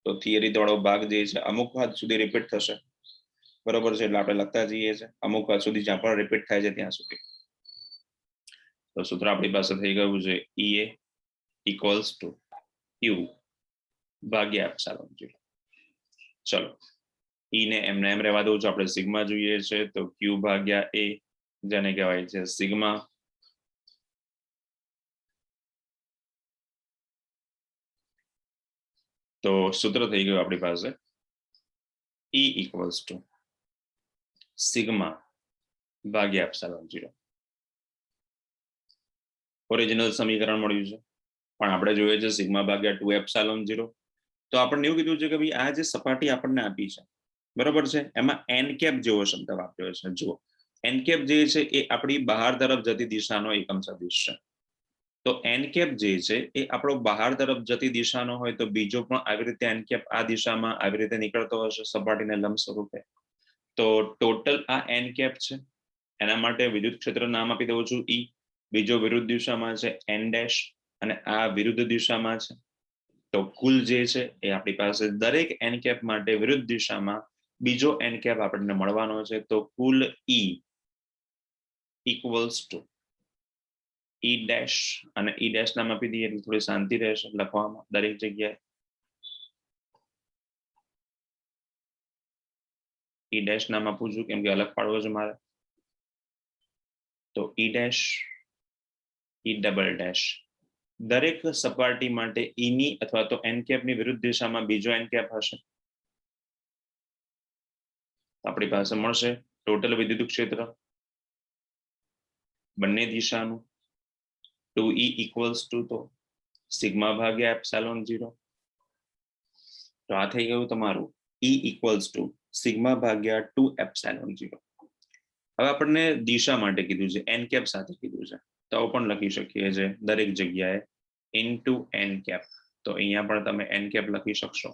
તો થિયરી વાળો ભાગ જે છે અમુક હદ સુધી રિપીટ થશે બરોબર છે એટલે આપણે લખતા જઈએ છે અમુક હદ સુધી જ્યાં પણ રિપીટ થાય છે ત્યાં સુધી તો સૂત્ર આપણી પાસે થઈ ગયું છે EA ઇક્વલ્સ ટુ Q ભાગ્યા એપ્સિલોન 0 ચલો E ને એમને એમ રહેવા દઉં છું આપણે સિગ્મા જોઈએ છે તો Q ભાગ્યા A જેને કહેવાય છે સિગ્મા તો સૂત્ર થઈ ગયું આપણી પાસે E ઇક્વલ્સ ટુ સિગ્મા ભાગ્યા એપ્સિલોન 0 ઓરિજિનલ સમીકરણ મળ્યું છે પણ આપણે જોઈએ છે સિગ્મા ભાગ્યા 2 એપ્સિલોન 0 તો આપણને એવું કીધું છે કે ભાઈ આ જે સપાટી આપણને આપી છે બરોબર છે એમાં n કેપ જેવો શબ્દ વાપર્યો છે જુઓ n કેપ જે છે એ આપણી બહાર તરફ જતી દિશાનો એકમ સદિશ છે તો n કેપ જે છે એ આપણો બહાર તરફ જતી દિશાનો હોય તો બીજો પણ આવી રીતે n કેપ આ દિશામાં આવી રીતે નીકળતો હશે સપાટીને લંબ સ્વરૂપે તો ટોટલ આ n કેપ છે એના માટે વિદ્યુત ક્ષેત્ર નામ આપી દઉં છું E બીજો વિરુદ્ધ દિશામાં છે n ડેશ અને આ વિરુદ્ધ દિશામાં છે તો કુલ જે છે એ આપણી પાસે દરેક n કેપ માટે વિરુદ્ધ દિશામાં બીજો n કેપ આપણને મળવાનો છે તો કુલ E equals to E dash અને E ડેશ નામ આપી દઈએ એટલે થોડી શાંતિ રહેશે લખવામાં દરેક જગ્યાએ E ડેશ નામ આપું છું કેમ કે અલગ પાડવો છે મારે તો E dash E double dash દરેક સપાટી માટે E ની અથવા તો n કેપ ની વિરુદ્ધ દિશામાં બીજો n કેપ હશે આપણી પાસે મળશે ટોટલ વિદ્યુત ક્ષેત્ર બંને દિશાનું 2E ઇક્વલ્સ ટુ તો સિગ્મા ભાગ્યા એપ્સિલોન 0 તો આ થઈ ગયું તમારું E ઇક્વલ્સ ટુ સિગ્મા ભાગ્યા 2 એપ્સિલોન 0 હવે આપણને દિશા માટે કીધું છે n કેપ સાથે કીધું છે તો પણ લખી શકીએ છે દરેક જગ્યાએ ઇન્ટુ n કેપ તો અહીંયા પણ તમે n કેપ લખી શકશો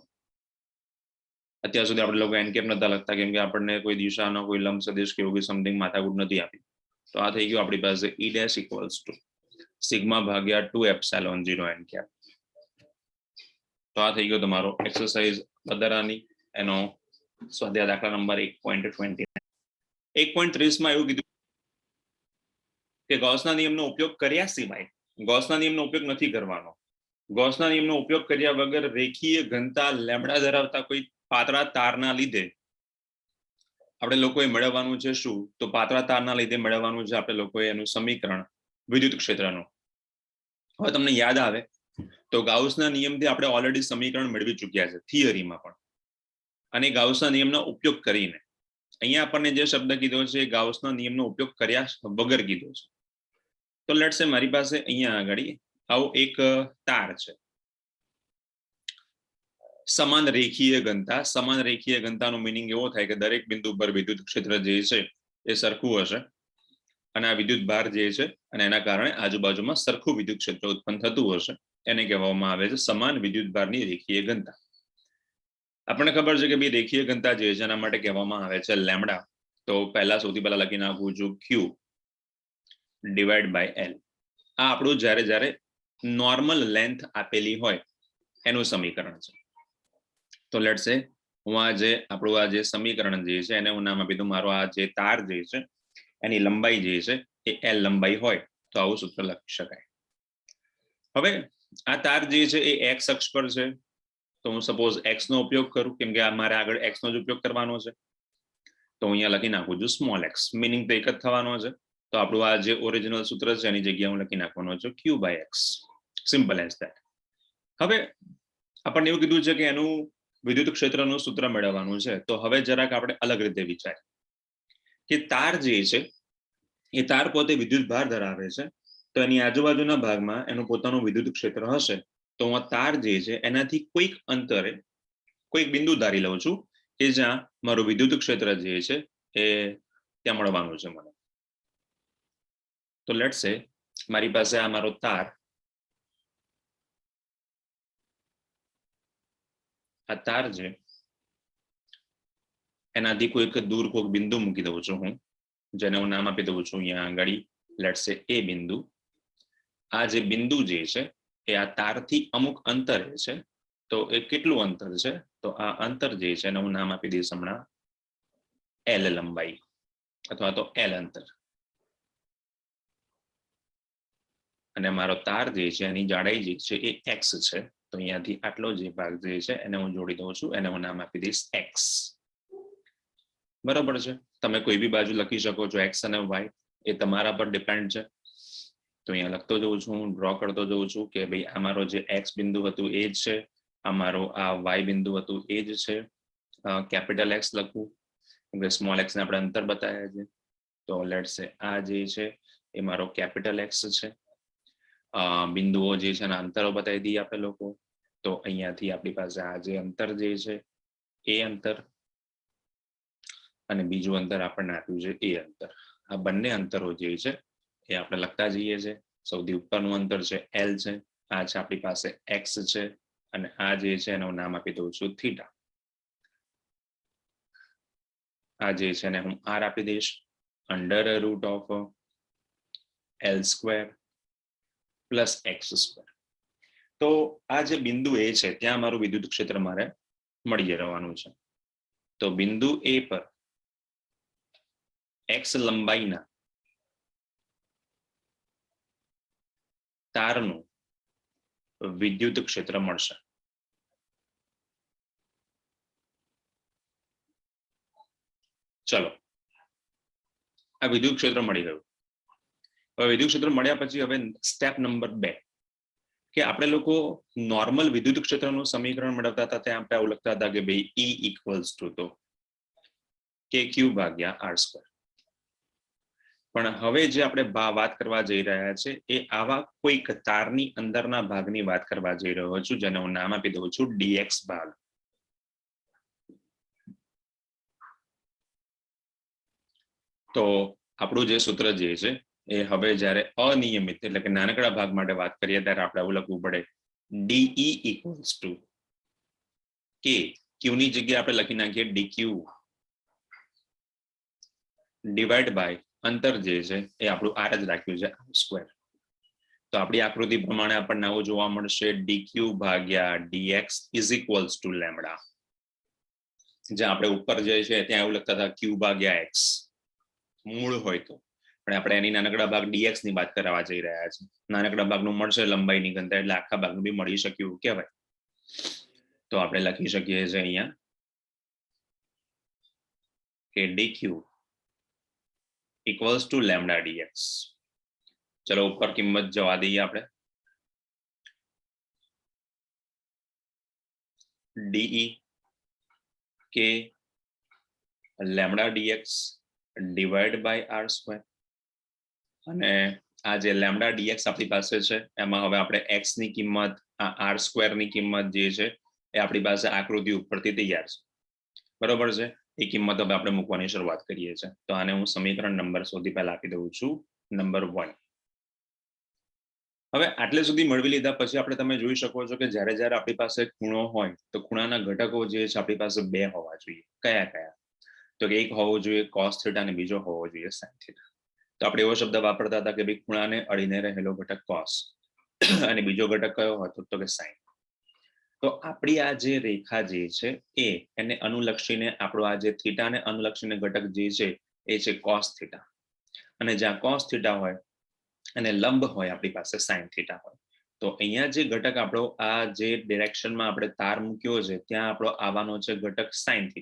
અત્યાર સુધી આપણે લોકો n કેપ નતા લખતા કેમ કે આપણને કોઈ દિશાનો કોઈ લંબ સદિશ કે એવું સમથિંગ માથાકૂટ નથી આપી તો આ થઈ ગયું આપણી પાસે E dash equals to sigma ભાગ્યા 2 એપ્સિલોન 0 n કેપ તો આ થઈ ગયો તમારો એક્સરસાઇઝ વધારાની એનો સ્વાધ્યાય દાખલા નંબર 1.20 1.30 માં એવું કીધું કે ગૌસના નિયમનો ઉપયોગ કર્યા સિવાય ગૌસના નિયમનો ઉપયોગ નથી કરવાનો. ગૌસના નિયમનો ઉપયોગ કર્યા વગર રેખીય ઘનતા લેમડા ધરાવતા કોઈ પાતળા તારના લીધે આપણે લોકોએ મેળવવાનું છે શું? તો પાતળા તારના લીધે મેળવવાનું છે આપણે લોકોએ એનું સમીકરણ વિદ્યુત ક્ષેત્રનું. હવે તમને યાદ આવે તો ગાઉસના નિયમથી આપણે ઓલરેડી સમીકરણ મેળવી ચૂક્યા છે થિયરીમાં પણ, અને ગાઉસના નિયમનો ઉપયોગ કરીને અહીંયા આપણને જે શબ્દ કીધો છે ગાઉસના નિયમનો ઉપયોગ કર્યા વગર કીધો છે. તો લેટ્સ સે મારી પાસે અહીંયા આગળ આવો એક તાર છે, સમાન રેખીય ઘનતા. સમાન રેખીય ઘનતાનો મીનિંગ એવો થાય કે દરેક બિંદુ પર વિદ્યુત ક્ષેત્ર જે છે એ સરખું હશે, અને આ વિદ્યુત ભાર જે છે અને એના કારણે આજુબાજુમાં સરખું વિદ્યુત ક્ષેત્ર ઉત્પન્ન થતું હશે, એને કહેવામાં આવે છે સમાન વિદ્યુત ભારની રેખીય ઘનતા. આપણને ખબર છે કે ભાઈ રેખીય ઘનતા જે છે એના માટે કહેવામાં આવે છે લેમડા. તો સૌથી પહેલા લખી નાખું છું Q ડિવાઈડ બાય L. આ આપણું જ્યારે નોર્મલ લેન્થ આપેલી હોય એનું સમીકરણ છે. તો લેટ્સ સે હું આપણું આ જે સમીકરણ જે છે એને હું નામ આપી દઉં, મારો આ જે તાર જે છે એની લંબાઈ જે છે એ L લંબાઈ હોય તો આવું સૂત્ર લખી શકાય. હવે આ તાર જે છે એ x અક્ષ પર છે, તો હું સપોઝ x નો ઉપયોગ કરું, કેમ કે મારે આગળ x નો જ ઉપયોગ કરવાનો છે, તો અહીંયા લખી નાખું છું સ્મોલ x. મિનિંગ તો એક જ થવાનો છે. તો આપણું આ જે ઓરિજિનલ સૂત્ર છે એની જગ્યાએ હું લખી નાખવાનો છું Q by x. Simple as that. હવે આપણને એવું કીધું છે કે એનું વિદ્યુત ક્ષેત્રનું સૂત્ર મેળવવાનું છે. તો હવે જરાક આપણે અલગ રીતે વિચારીએ કે તાર જે છે એ તાર પોતે વિદ્યુત ભાર ધરાવે છે, તો એની આજુબાજુના ભાગમાં એનું પોતાનું વિદ્યુત ક્ષેત્ર હશે. તો હું તાર જે છે એનાથી કોઈક અંતરે કોઈક બિંદુ ધારી લઉં છું કે જ્યાં મારું વિદ્યુત ક્ષેત્ર જે છે એ ત્યાં મળવાનું છે મને. તો લેટ્સ સે મારી પાસે આ મારો તાર, આ તાર છે એનાથી કોઈક દૂર કોઈક બિંદુ મૂકી દઉં છું હું, જેને હું નામ આપી દઉં છું અહીંયા આગળ લેટ્સ સે એ બિંદુ. આ જે બિંદુ જે છે એ આ તારથી અમુક અંતરે છે. તો એ કેટલું અંતર છે? તો આ અંતર જે છે એને હું નામ આપી દઈશ હમણાં L લંબાઈ અથવા તો L અંતર. અને મારો તાર જે છે એની જાડાઈ જે છે એ x છે. તો અહીંયાથી આટલો જે ભાગ જે છે એને હું જોડી દઉં છું, એને હું નામ આપી દઈશ x. બરાબર છે. તમે કોઈ બી બાજુ લખી શકો છો x અને y, એ તમારા પર ડિપેન્ડ છે. તો અહીંયા લખતો જઉં છું, ડ્રો કરતો જઉં છું કે ભાઈ અમારો જે x બિંદુ હતું એ જ છે, અમારો આ y બિંદુ હતું એ જ છે. કેપિટલ x લખવું, સ્મોલ x ને આપણે અંતર બતાવ્યા છે. તો લેટ્સ સે આ જે છે એ મારો કેપિટલ x છે. બિંદુઓ જે છે એના અંતરો બતાવી દઈએ આપણે લોકો. તો અહીંયાથી આપણી પાસે આ જે અંતર જે છે એ અંતર, અને બીજું અંતર આપણને આપ્યું છે એ અંતર. આ બંને અંતરો જે છે એ આપણે લખતા જઈએ છે. સૌથી ઉપરનું અંતર છે L છે, આ છે આપણી પાસે x છે, અને આ જે છે એનું નામ આપી દઉં છું થીટા. આ જે છે એને હું r આપી દઈશ under root of L square plus x square. તો આ જે બિંદુ એ છે ત્યાં મારું વિદ્યુત ક્ષેત્ર મારે મળી રહેવાનું છે. તો બિંદુ એ પર x લંબાઈના તારનું વિદ્યુત ક્ષેત્ર મળશે. ચલો, આ વિદ્યુત ક્ષેત્ર મળી ગયું. હવે વિદ્યુત ક્ષેત્ર મળ્યા પછી હવે સ્ટેપ નંબર 2 કે આપણે લોકો નોર્મલ વિદ્યુત ક્ષેત્રનું સમીકરણ મેળવતા હતા ત્યાં આપણે એવું લખતા હતા કે ભાઈ E ઇક્વલ્સ ટુ તો KQ ભાગ્યા R સ્ક્વેર. પણ હવે જે આપણે વાત કરવા જઈ રહ્યા છે એ આવા કોઈક તારની અંદરના ભાગની વાત કરવા જઈ રહ્યો છું, જેને હું નામ આપી દઉં છું dx ભાગ. તો આપણું જે સૂત્ર જે છે એ હવે જ્યારે અનિયમિત એટલે કે નાનકડા ભાગ માટે વાત કરીએ ત્યારે આપણે એવું લખવું પડે DE equals to K. Q ની જગ્યાએ આપણે લખી નાખીએ DQ ડિવાઈડ બાય અંતર જે છે એ આપણું r જ રાખ્યું છે સ્ક્વેર. તો આપણી આકૃતિ પ્રમાણે આપણને આવું જોવા મળશે dq ભાગ્યા dx is equals two lambda. જ્યાં આપણે ઉપર જે છે ત્યાં એવું લખતા હતા q ભાગ્યા x મૂળ હોય તો, પણ પણ આપણે એની નાનકડા ભાગ dx ની વાત કરવા જઈ રહ્યા છે. નાનકડા ભાગનું મળશે લંબાઈની ઘનતા એટલે આખા ભાગનું બી મળી શકે એવું કહેવાય. તો આપણે લખી શકીએ છીએ અહીંયા કે dq equals to lambda dx. ચલો ઉપર કિંમત જવા દઈએ આપણે. de કે lambda dx divided by r square. અને આ જે lambda dx આપણી પાસે છે એમાં હવે આપણે x ની કિંમત r square ની કિંમત જે છે એ આપણી પાસે આકૃતિ ઉપરથી તૈયાર છે, બરોબર છે. એ કિંમત હવે આપણે મૂકવાની શરૂઆત કરીએ છીએ. તો આને હું સમીકરણ નંબર સૌથી પહેલા આપી દઉં છું, નંબર 1. હવે આટલે સુધી મેળવી લીધા પછી આપણે તમે જોઈ શકો છો કે જ્યારે જ્યારે આપણી પાસે ખૂણો હોય તો ખૂણાના ઘટકો જે છે આપણી પાસે બે હોવા જોઈએ. કયા કયા? તો કે એક હોવો જોઈએ cos θ અને બીજો હોવો જોઈએ sin θ. તો આપણે એવો શબ્દ વાપરતા હતા કે ભાઈ ખૂણાને અડીને રહેલો ઘટક cos અને બીજો ઘટક કયો હતો તો કે sin. તો આપણી આ જે રેખા જે છે એને અનુલક્ષીને આપણો આ જે થીટાને અનુલક્ષીને ઘટક જે છે એ છે cos θ. અને જ્યાં cos θ હોય અને લંબ હોય આપણી પાસે sin θ હોય. તો અહીંયા જે ઘટક આપણો આ જે ડિરેક્શનમાં આપણે તાર મૂક્યો છે ત્યાં આપણો આવવાનો છે ઘટક sin θ.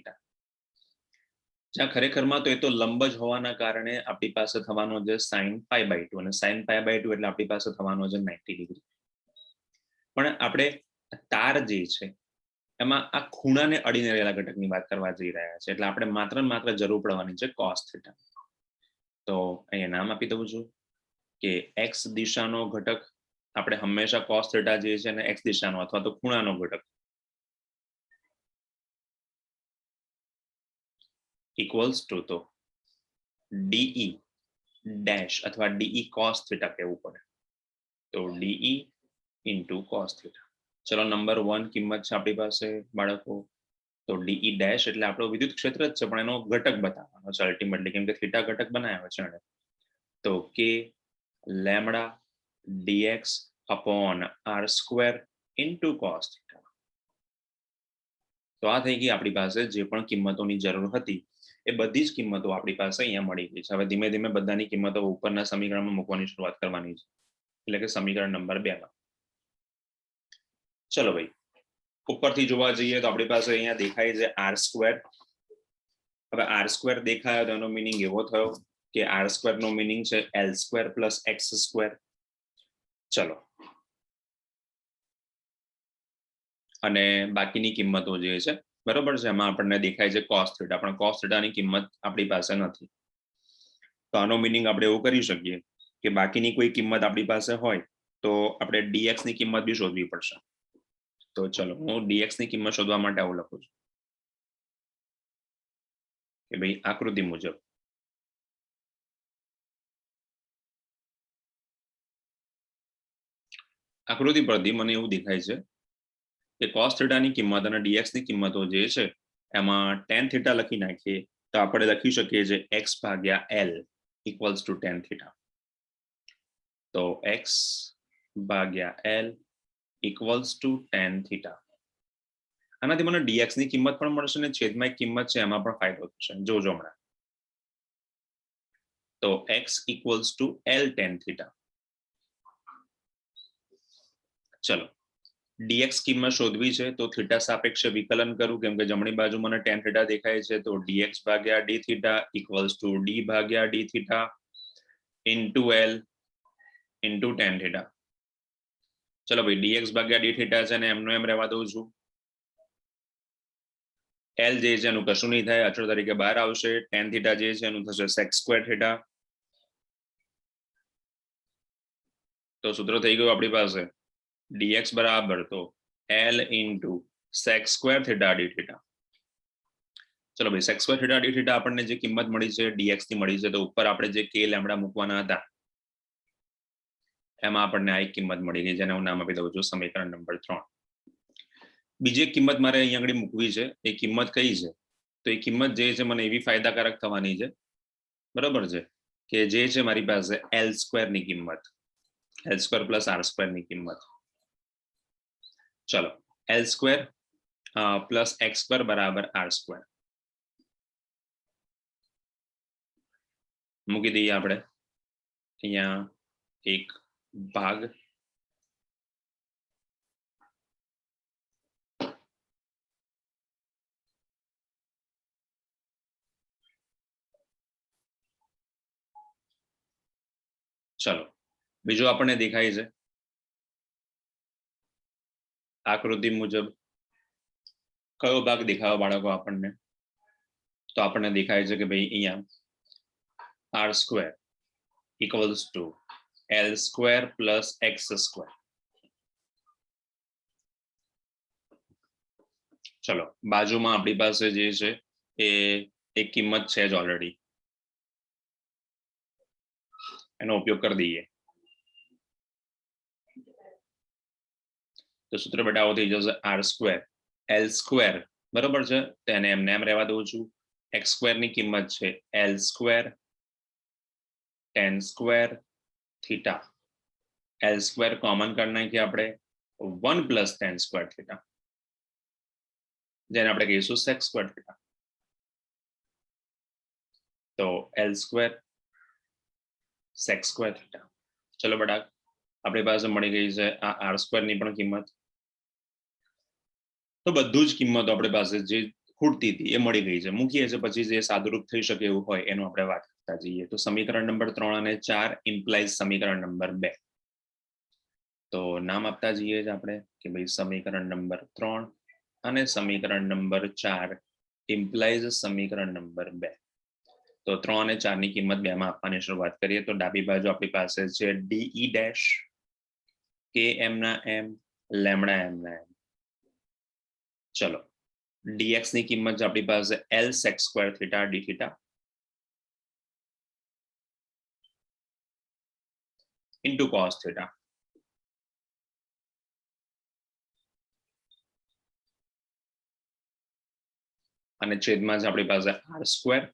જ્યાં ખરેખરમાં તો એ તો લંબ જ હોવાના કારણે આપણી પાસે થવાનો છે sin π/2 અને sin π/2 એટલે આપણી પાસે થવાનો છે 90 ડિગ્રી. પણ આપણે તાર જે છે એમાં આ ખૂણાને અડીને રહેલા ઘટકની વાત કરવા જઈ રહ્યા છે એટલે આપણે માત્ર ને માત્ર જરૂર પડવાની છે cos θ. તો અહીંયા નામ આપી દઉં છું કે x દિશાનો ઘટક આપણે હંમેશા cos θ જે છે ને x દિશાનો અથવા તો ખૂણાનો ઘટક ઇક્વલ્સ ટુ તો de ડેશ અથવા de cos θ કહેવું પડે. તો de into cos θ. ચલો નંબર 1 કિંમત છે આપણી પાસે બાળકો. તો de ડેશ એટલે આપણો વિદ્યુત ક્ષેત્ર જ છે પણ એનો ઘટક બતાવવાનો છે અલ્ટિમેટલી, કેમ કે થીટા ઘટક બનાવ્યો છે એને. તો k lambda dx upon r square into cos θ. તો આ થઈ ગઈ આપણી પાસે જે પણ કિંમતોની જરૂર હતી એ બધી જ કિંમતો આપણી પાસે અહીંયા મળી ગઈ છે. હવે ધીમે ધીમે બધાની કિંમતો ઉપરના સમીકરણમાં મૂકવાની શરૂઆત કરવાની છે, એટલે કે સમીકરણ નંબર 2 માં. ચલો ભાઈ ઉપરથી જોવા જઈએ તો આપણી પાસે અહીંયા દેખાય છે r સ્ક્વેર. હવે r સ્ક્વેર દેખાયો તો એનો મીનિંગ એવો થયો કે r સ્ક્વેર નો મીનિંગ છે l square plus x square. ચલો અને બાકીની કિંમતો જે છે બરોબર છે એમાં આપણને દેખાય છે cos θ, પણ cos θ ની કિંમત આપણી પાસે નથી. તો આનો મીનિંગ આપણે એવું કરી શકીએ કે બાકીની કોઈ કિંમત આપણી પાસે હોય તો આપણે dx ની કિંમત બી શોધવી પડશે. તો ચલો હું dx ની કિંમત શોધવા માટે આવું લખું છું કે ભાઈ આકૃતિ મુજબ આકૃતિ પરથી મને એવું દેખાય છે કે cos θ ની કિંમત અને dx ની કિંમતો જે છે એમાં tan θ લખી નાખીએ તો આપણે લખી શકીએ છીએ x/l equals to tan θ. તો x/l equals to tan θ. આનાથી મને dx ની કિંમત પણ મળશે ને છેદમાં એક કિંમત છે એમાં પણ ફાયદો થશે. જોજો હમણાં. તો x equals to l tan θ. ચલો dx કિંમત શોધવી છે તો થીટા સાપેક્ષે વિકલન કરું કેમ કે જમણી બાજુ મને tan θ દેખાય છે. તો dx/dθ equals to d/dθ into l into tan θ. ચલો ભાઈ dx/dθ છે ને એમનો એમ રહેવા દઉં છું. l જે છે એનું કશું નહીં થાય, અચળ તરીકે બહાર આવશે. tan θ જે છે એનું થશે sec² θ. તો સૂત્ર થઈ ગયું આપણી પાસે dx બરાબર તો l into sec² θ dθ. ચલો ભાઈ sec² θ dθ આપણને જે કિંમત મળી છે dx ની મળી છે. તો ઉપર આપણે જે k લેમ્બડા મૂકવાના હતા એમાં આપણને આ એક કિંમત મળી ગઈ જેને હું નામ આપી દઉં છું સમીકરણ નંબર 3. બીજી એક કિંમત મારે અહીંયા આગળ મૂકવી છે. એ કિંમત કઈ છે? તો એ કિંમત જે છે મને એવી ફાયદાકારક થવાની છે બરોબર છે કે જે છે મારી પાસે l² ની કિંમત, l² પ્લસ r² ની કિંમત. ચલો l² પ્લસ x² બરાબર r². મૂકી દઈએ આપણે. અહીંયા એક ભાગ ચલો બીજું આપણને દેખાય છે આકૃતિ મુજબ કયો ભાગ દેખાયો બાળકો આપણને તો આપણને દેખાય છે કે ભાઈ અહીંયા r square equals to l square plus x square ચલો બાજુમાં આપણી પાસે જે છે એ એક કિંમત છે જ ઓલરેડી એનો ઉપયોગ કરી દઈએ તો સૂત્ર બેટા આવું થઈ જશે r square l square બરોબર છે તેને એમને એમ રહેવા દઉં છું x square ની કિંમત છે l square tan square theta l square common કરી નાખીએ આપણે 1 plus tan square theta જેને આપણે કહીશું sec square theta તો l square sec square theta ચલો બેટા આપણી પાસે મળી ગઈ છે આ r square ની પણ કિંમત તો બધું જ કિંમતો આપણી પાસે જે ખૂટતી હતી એ મળી ગઈ છે મૂકીએ છે પછી જે સાદુરૂપ થઈ શકે એવું હોય એનું આપણે વાત કરતા જઈએ તો સમીકરણ નંબર 3 અને 4 ઇમ્પ્લાઇઝ સમીકરણ નંબર 2 તો નામ આપતા જઈએ છે આપણે કે ભાઈ સમીકરણ નંબર 3 અને સમીકરણ નંબર 4 ઇમ્પ્લાઇઝ સમીકરણ નંબર 2 તો 3 અને 4 ની કિંમત 2 માં આપવાની શરૂઆત કરીએ તો ડાબી બાજુ આપણી પાસે છે de ડેશ k m ના m લેમ્ડા m ના m ચલો dx ની કિંમત છે આપણી પાસે l sec square theta d theta into cos theta અને છેદમાં છે આપણી પાસે r square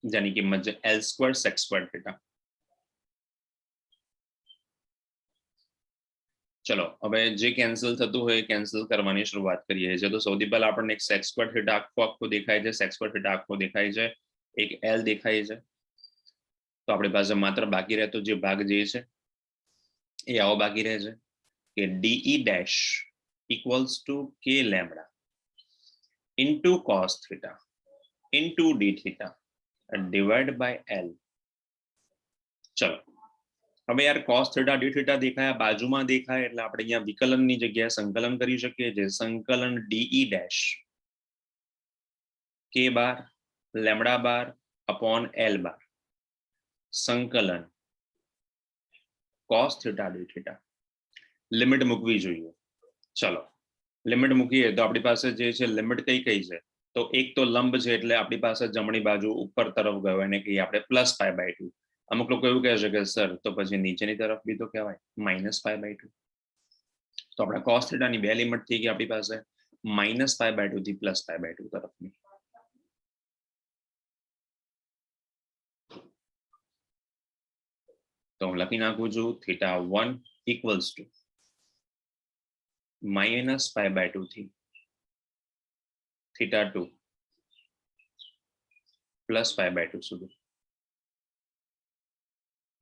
જેની કિંમત છે l square sec square theta ચલો હવે જે કેન્સલ થતું હોય કેન્સલ કરવાની શરૂઆત કરીએ છીએ તો સૌથી પહેલા આપણને એક sec square theta આખો દેખાય છે sec square theta આખો દેખાય છે એક l દેખાય છે તો આપણી પાસે માત્ર બાકી રહેતો જે ભાગ જે છે એ આવો બાકી રહે છે કે de dash equals to k lambda into cos theta into d theta divided by l ચલો હવે યાર cos theta d theta દેખાયા બાજુમાં દેખાય એટલે આપણે અહીંયા વિકલનની જગ્યાએ સંકલન કરી શકીએ જે સંકલન de dash k bar lambda bar upon l bar સંકલન cos theta d theta limit મૂકવી જોઈએ ચલો લિમિટ મૂકીએ તો આપણી પાસે જે છે લિમિટ કઈ કઈ છે તો એક તો લંબ છે એટલે આપણી પાસે જમણી બાજુ ઉપર તરફ ગયો એને કહીએ આપણે +π/2 અમુક લોકો એવું કહે છે કે સર તો પછી નીચેની તરફ બી તો કહેવાય -π/2 તો આપણે cos theta ની બે લિમિટ થઈ ગઈ આપણી પાસે -π/2 થી +π/2 તરફની તો હું લખી નાખું છું θ1 equals to -π/2 થી θ2 +π/2 સુધી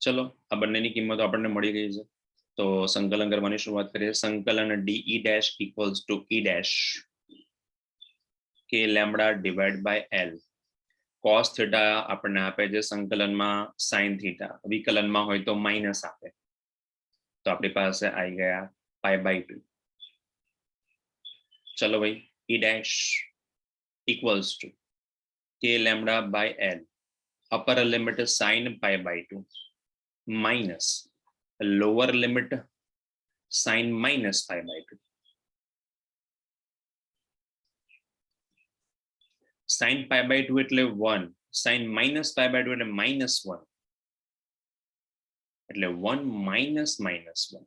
ચલો આ બંનેની કિંમતો આપણને મળી ગઈ છે તો સંકલન કરવાની શરૂઆત કરીએ સંકલન de dash equals to e dash k lambda divided by l cos theta આપણને આપે છે સંકલનમાં sin theta વિકલનમાં હોય તો માઈનસ આપે તો આપણી પાસે આવી ગયા π/2 ચલો ભાઈ e dash equals to k lambda by l upper limit sin π/2 minus lower limit sin minus π/2 sin π/2 એટલે 1 sin minus π/2 એટલે -1 એટલે 1 minus -1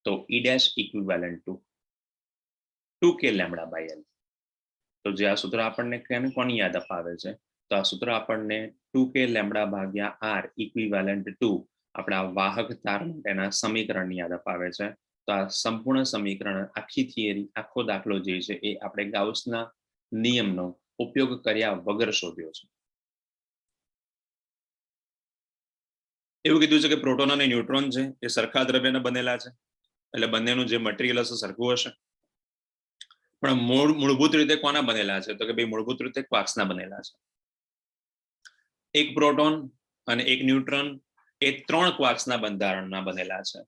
તો e dash equivalent to 2k lambda by l તો જે આ સૂત્ર આપણને કોની યાદ અપાવે છે તો આ સૂત્ર આપણને 2k લેમ્બડા ભાગ્યા r ઇક્વિવેલન્ટ ટુ આપણા વાહક તાર માટેના સમીકરણની યાદ અપાવે છે તો આ સંપૂર્ણ સમીકરણ આખી થિયરી આખો દાખલો જે છે એ આપણે ગાઉસના નિયમનો ઉપયોગ કર્યા વગર શોધ્યો છે એવું કીધું છે કે પ્રોટોન અને ન્યુટ્રોન છે એ સરખા દ્રવ્યના બનેલા છે, એટલે બંનેનું જે મટીરિયલ હશે સરખું હશે. પણ મૂળભૂત રીતે કોના બનેલા છે? તો કે ભાઈ મૂળભૂત રીતે ક્વાર્ક્સના બનેલા છે. એક પ્રોટોન અને એક ન્યુટ્રોન એ 3 ક્વાર્ક્સના બંધારણના બનેલા છે.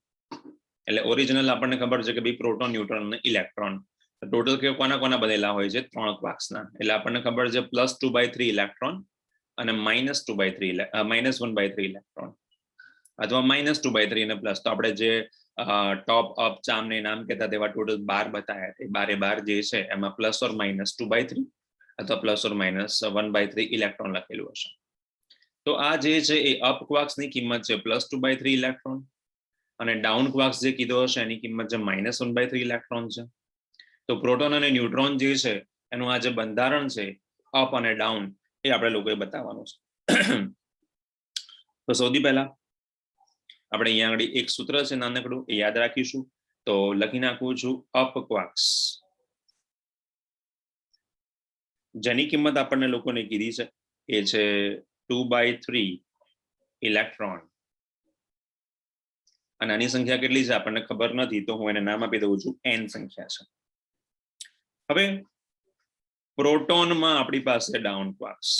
એટલે ઓરિજિનલ આપણને ખબર છે કે ભાઈ પ્રોટોન, ન્યુટ્રોન અને ઇલેક્ટ્રોન ટોટલ કે કોના બનેલા હોય છે? 3 ક્વાર્ક્સના. એટલે આપણને ખબર છે +2/3 ઇલેક્ટ્રોન અને -1/3 ઇલેક્ટ્રોન, અથવા -2/3 અને પ્લસ. તો આપણે જે ટોપ અપ ચામ ને નામ કહેતા તેવા ટોટલ 12 બતાવ્યા, એ 12 જે છે એમાં +or-2/3 અથવા +or-1/3 ઇલેક્ટ્રોન લખેલું હશે. તો આ જે છે એ અપ ક્વાર્ક્સની કિંમત છે +2/3 ઇલેક્ટ્રોન, અને ડાઉન ક્વાર્ક્સ જે કીધો હશે એની કિંમત છે -1/3 ઇલેક્ટ્રોન છે. તો પ્રોટોન અને ન્યુટ્રોન જે છે એનું આ જે બંધારણ છે અપ અને ડાઉન એ આપણે લોકોએ બતાવવાનું છે. તો સૌથી પહેલા આપણે અહીંયા આગળ એક સૂત્ર છે નાનકડું, એ યાદ રાખીશું. તો લખી નાખું છું અપ ક્વાર્ક્સ, જેની કિંમત આપણને લોકોને કીધી છે એ છે 2/3 ઇલેક્ટ્રોન, અને આની સંખ્યા કેટલી છે આપણને ખબર નથી, તો હું એને નામ આપી દઉં છું n સંખ્યા છે. હવે પ્રોટોનમાં આપણી પાસે ડાઉન ક્વાર્ક્સ,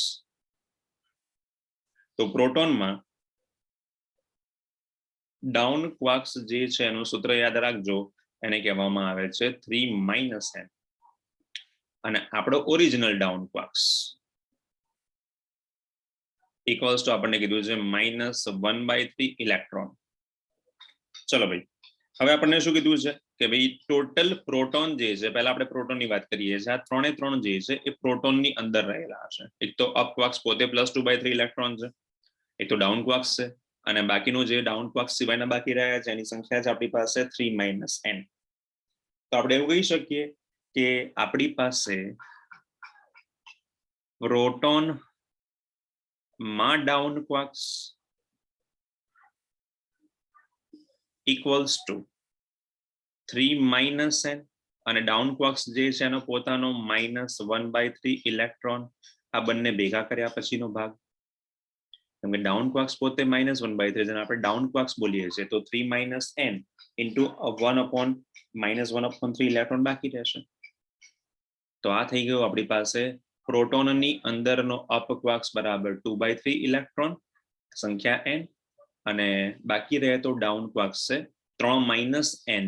તો પ્રોટોનમાં ડાઉન ક્વાર્ક્સ જે છે એનું સૂત્ર યાદ રાખજો, એને કહેવામાં આવે છે 3 - n, અને આપણો original down quarks equals to આપણને કીધું છે -1/3 ઇલેક્ટ્રોન. ચલો ભાઈ, હવે આપણને શું કીધું છે કે ભાઈ ટોટલ પ્રોટોન જે છે, પહેલા આપણે પ્રોટોનની વાત કરીએ છીએ, આ 3 જે છે એ પ્રોટોનની અંદર રહેલા હશે. એક તો અપ ક્વાર્ક્સ પોતે +2/3 ઇલેક્ટ્રોન છે, એક તો ડાઉન ક્વાર્ક્સ છે, અને બાકીનું જે ડાઉન ક્વાર્ક્સ સિવાયના બાકી રહ્યા છે એની સંખ્યા છે આપણી પાસે 3 - n. તો આપણે એવું કહી શકીએ કે આપણી પાસે પ્રોટોન માં down quarks equals to 3 - n, અને ડાઉન ક્વાર્ક્સ જે છે એનો પોતાનો -1/3 ઇલેક્ટ્રોન, આ બંને ભેગા કર્યા પછીનો ભાગ. કેમ કે ડાઉન ક્વાર્ક્સ પોતે -1/3 છે, આપણે ડાઉન ક્વાર્ક્સ બોલીએ છીએ, તો 3 - n ઇન્ટુ 1/-1/3 ઇલેક્ટ્રોન બાકી રહેશે. તો આ થઈ ગયું આપણી પાસે પ્રોટોનની અંદરનો અપ ક્વાર્ક્સ બરાબર 2/3 ઇલેક્ટ્રોન, સંખ્યા n, અને બાકી રહે તો ડાઉન ક્વાર્ક્સ છે 3 - n.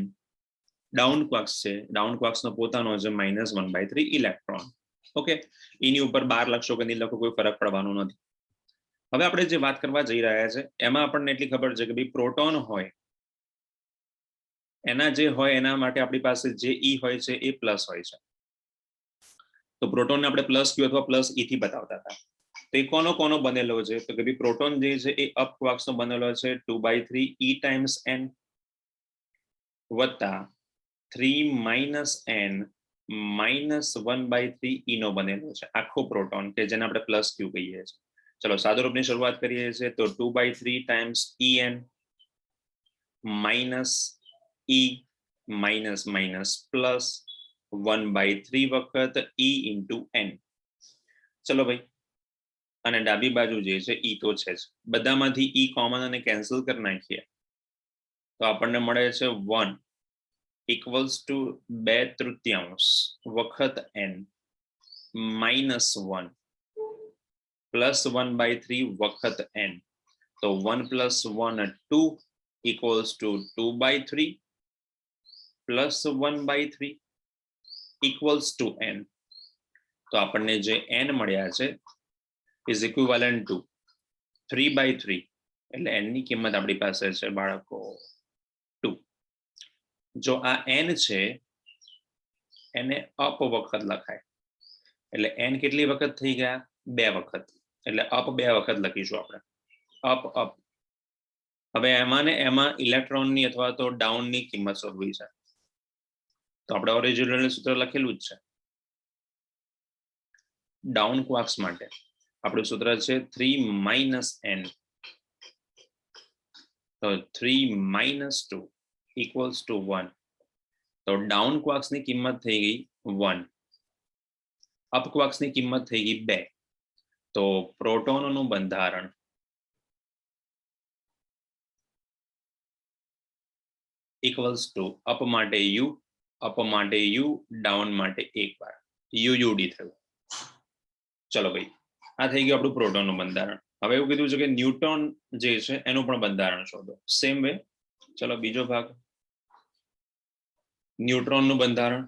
ડાઉન ક્વાર્ક્સ છે, ડાઉન ક્વાર્ક્સનો પોતાનો છે -1/3 ઇલેક્ટ્રોન. ઓકે, એની ઉપર 12 લખશો કે નહીં લખો કોઈ ફરક પડવાનો નથી. હવે આપણે જે વાત કરવા જઈ રહ્યા છે એમાં આપણને એટલી ખબર છે કે ભાઈ પ્રોટોન હોય એના જે હોય એના માટે આપણી પાસે જે ઈ હોય છે એ પ્લસ હોય છે. તો પ્રોટોનને આપણે પ્લસ ક્યુ અથવા પ્લસ ઈ થી બતાવતા હતા. તો એ કોનો બનેલો છે? તો કે ભાઈ પ્રોટોન જે છે એ અપ ક્વાર્ક્સનો બનેલો છે 2/3 e ટાઈમ્સ n વત્તા 3 - n -1/3 e નો બનેલો છે આખો પ્રોટોન, કે જેને આપણે પ્લસ ક્યુ કહીએ છીએ. ચલો સાદો રૂપની શરૂઆત કરીએ છીએ. તો 2/3 ટાઈમ્સ en માઇનસ ઈ માઇનસ પ્લસ 1/3 વખત e ઇન્ટુ n. ચલો ભાઈ, અને ડાબી બાજુ જે છે ઈ તો છે જ, બધામાંથી ઈ કોમન અને કેન્સલ કરી નાખીએ તો આપણને મળે છે 1 ઇક્વલ્સ ટુ 2/3 વખત n -1 પ્લસ 1/3 વખત n. તો 1 + 1 2 equals to 2/3 plus 1/3 equals to n. તો આપણને જે n મળ્યા છે ઇઝ ઇક્વિવેલન્ટ ટુ 3/3, એટલે n ની કિંમત આપણી પાસે છે બાળકો 2. જો આ n છે એને અપ વખત લખાય, એટલે n કેટલી વખત થઈ ગયા? 2 વખત, એટલે અપ 2 વખત લખીશું આપણે, અપ. હવે એમાં ને એમાં ઇલેક્ટ્રોનની અથવા તો ડાઉનની કિંમત શોધવી છે. તો આપણે ઓરિજિનલ સૂત્ર લખેલું જ છે. ડાઉન ક્વાર્ક્સ માટે આપણું સૂત્ર છે 3 - n. તો 3 - 2 ઇક્વલ્સ ટુ 1. તો ડાઉન ક્વાર્ક્સની કિંમત થઈ ગઈ 1, અપ ક્વાર્ક્સની કિંમત થઈ ગઈ 2. તો પ્રોટોનનું બંધારણ ઇક્વલ્સ ટુ અપ માટે યુ, અપ માટે યુ, ડાઉન માટે એક વાર યુયુડી થયું. ચલો ભાઈ, આ થઈ ગયું આપણું પ્રોટોનનું બંધારણ. હવે એવું કીધું છે કે ન્યુટ્રોન જે છે એનું પણ બંધારણ શોધો. સેમ વે ચલો બીજો ભાગ, ન્યુટ્રોનનું બંધારણ.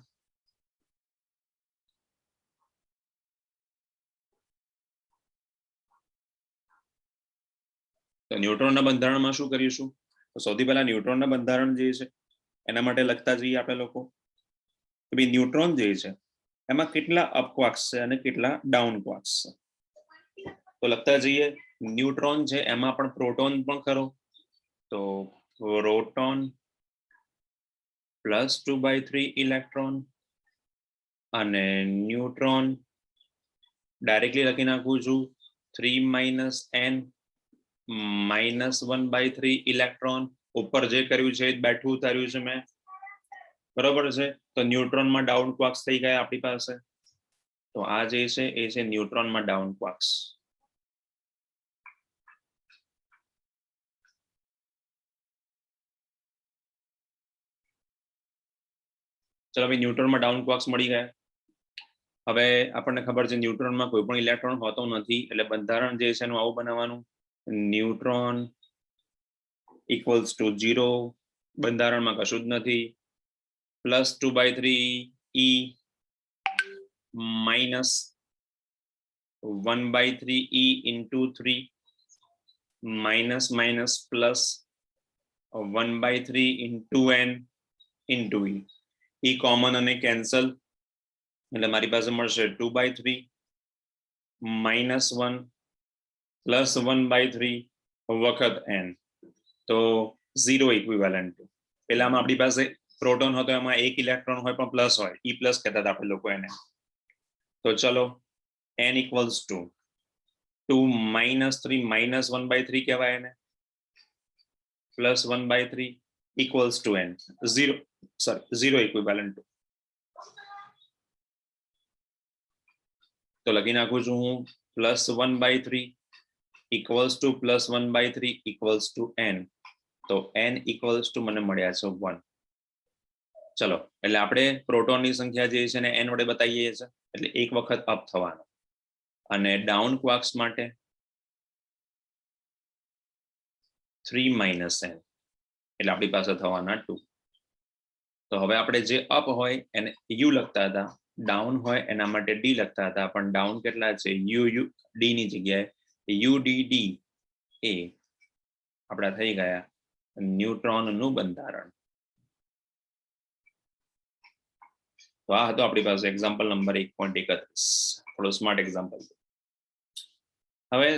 તો ન્યુટ્રોનના બંધારણમાં શું કરીશું? તો સૌથી પહેલા ન્યુટ્રોનના બંધારણ જે છે એના માટે લખતા જઈએ આપણે લોકો કે ભાઈ ન્યુટ્રોન જે છે એમાં કેટલા અપ ક્વાર્ક્સ છે અને કેટલા ડાઉન ક્વાર્ક્સ છે. તો લખતા જઈએ. ન્યુટ્રોન છે એમાં પણ પ્રોટોન પણ ખરો, તો પ્રોટોન પ્લસ 2/3 ઇલેક્ટ્રોન અને ન્યુટ્રોન ડાયરેક્ટલી લખી નાખું છું 3 - n -1/3 ઇલેક્ટ્રોન. ઉપર જે કર્યું છે એ બેઠું ઉતાર્યું છે મેં, બરોબર છે. તો ન્યુટ્રોનમાં ડાઉન ક્વાર્ક્સ થઈ ગયા આપણી પાસે. તો આ જે છે એ છે ન્યુટ્રોનમાં ડાઉન ક્વાર્ક્સ. ચલો ભાઈ, ન્યુટ્રોનમાં ડાઉન ક્વાર્ક્સ મળી ગયા. હવે આપણને ખબર છે ન્યુટ્રોનમાં કોઈ પણ ઇલેક્ટ્રોન હોતો નથી, એટલે બંધારણ જે છે એનું આવું બનાવવાનું, ન્યુટ્રોન ઇક્વલ્સ ટુ 0, બંધારણમાં કશું જ નથી, plus 2/3 e minus 1/3 e into 3 minus minus plus 1/3 into n into e. e common અને કેન્સલ, એટલે મારી પાસે મળશે 2/3 -1 પ્લસ 1/3 વખત n. તો 0 ઇક્વિવેલન્ટ. પેલામાં આપણી પાસે પ્રોટોન હતો એમાં એક ઇલેક્ટ્રોન હોય પણ પ્લસ હોય, ઈ પ્લસ કહેતા હતા આપણે લોકો એને. તો ચલો n ઇક્વલ્સ ટુ 2 - 3 -1/3 કહેવાય એને, plus 1/3 equals to n. 0 equivalent. તો લખી નાખું છું હું plus 1/3 equals to plus 1/3 equals to n. તો n ઇક્વલ્સ ટુ મને મળ્યા છે 1. ચલો, એટલે આપણે પ્રોટોનની સંખ્યા જે છે ને n વડે બતાવીએ છીએ, એટલે એક વખત અપ થવાનો. અને ડાઉન ક્વાર્ક્સ માટે 3 - n, એટલે આપણી પાસે થવાના 2. તો હવે આપણે જે અપ હોય એને u લખતા હતા, ડાઉન હોય એના માટે d લખતા હતા, પણ ડાઉન કેટલા છે u d ની જગ્યાએ udd એ આપણા થઈ ગયા ન્યુટ્રોનનું બંધારણ. તો આ હતો આપણી પાસે એક્ઝામ્પલ નંબર 1.31. થોડો સ્માર્ટ એક્ઝામ્પલ. હવે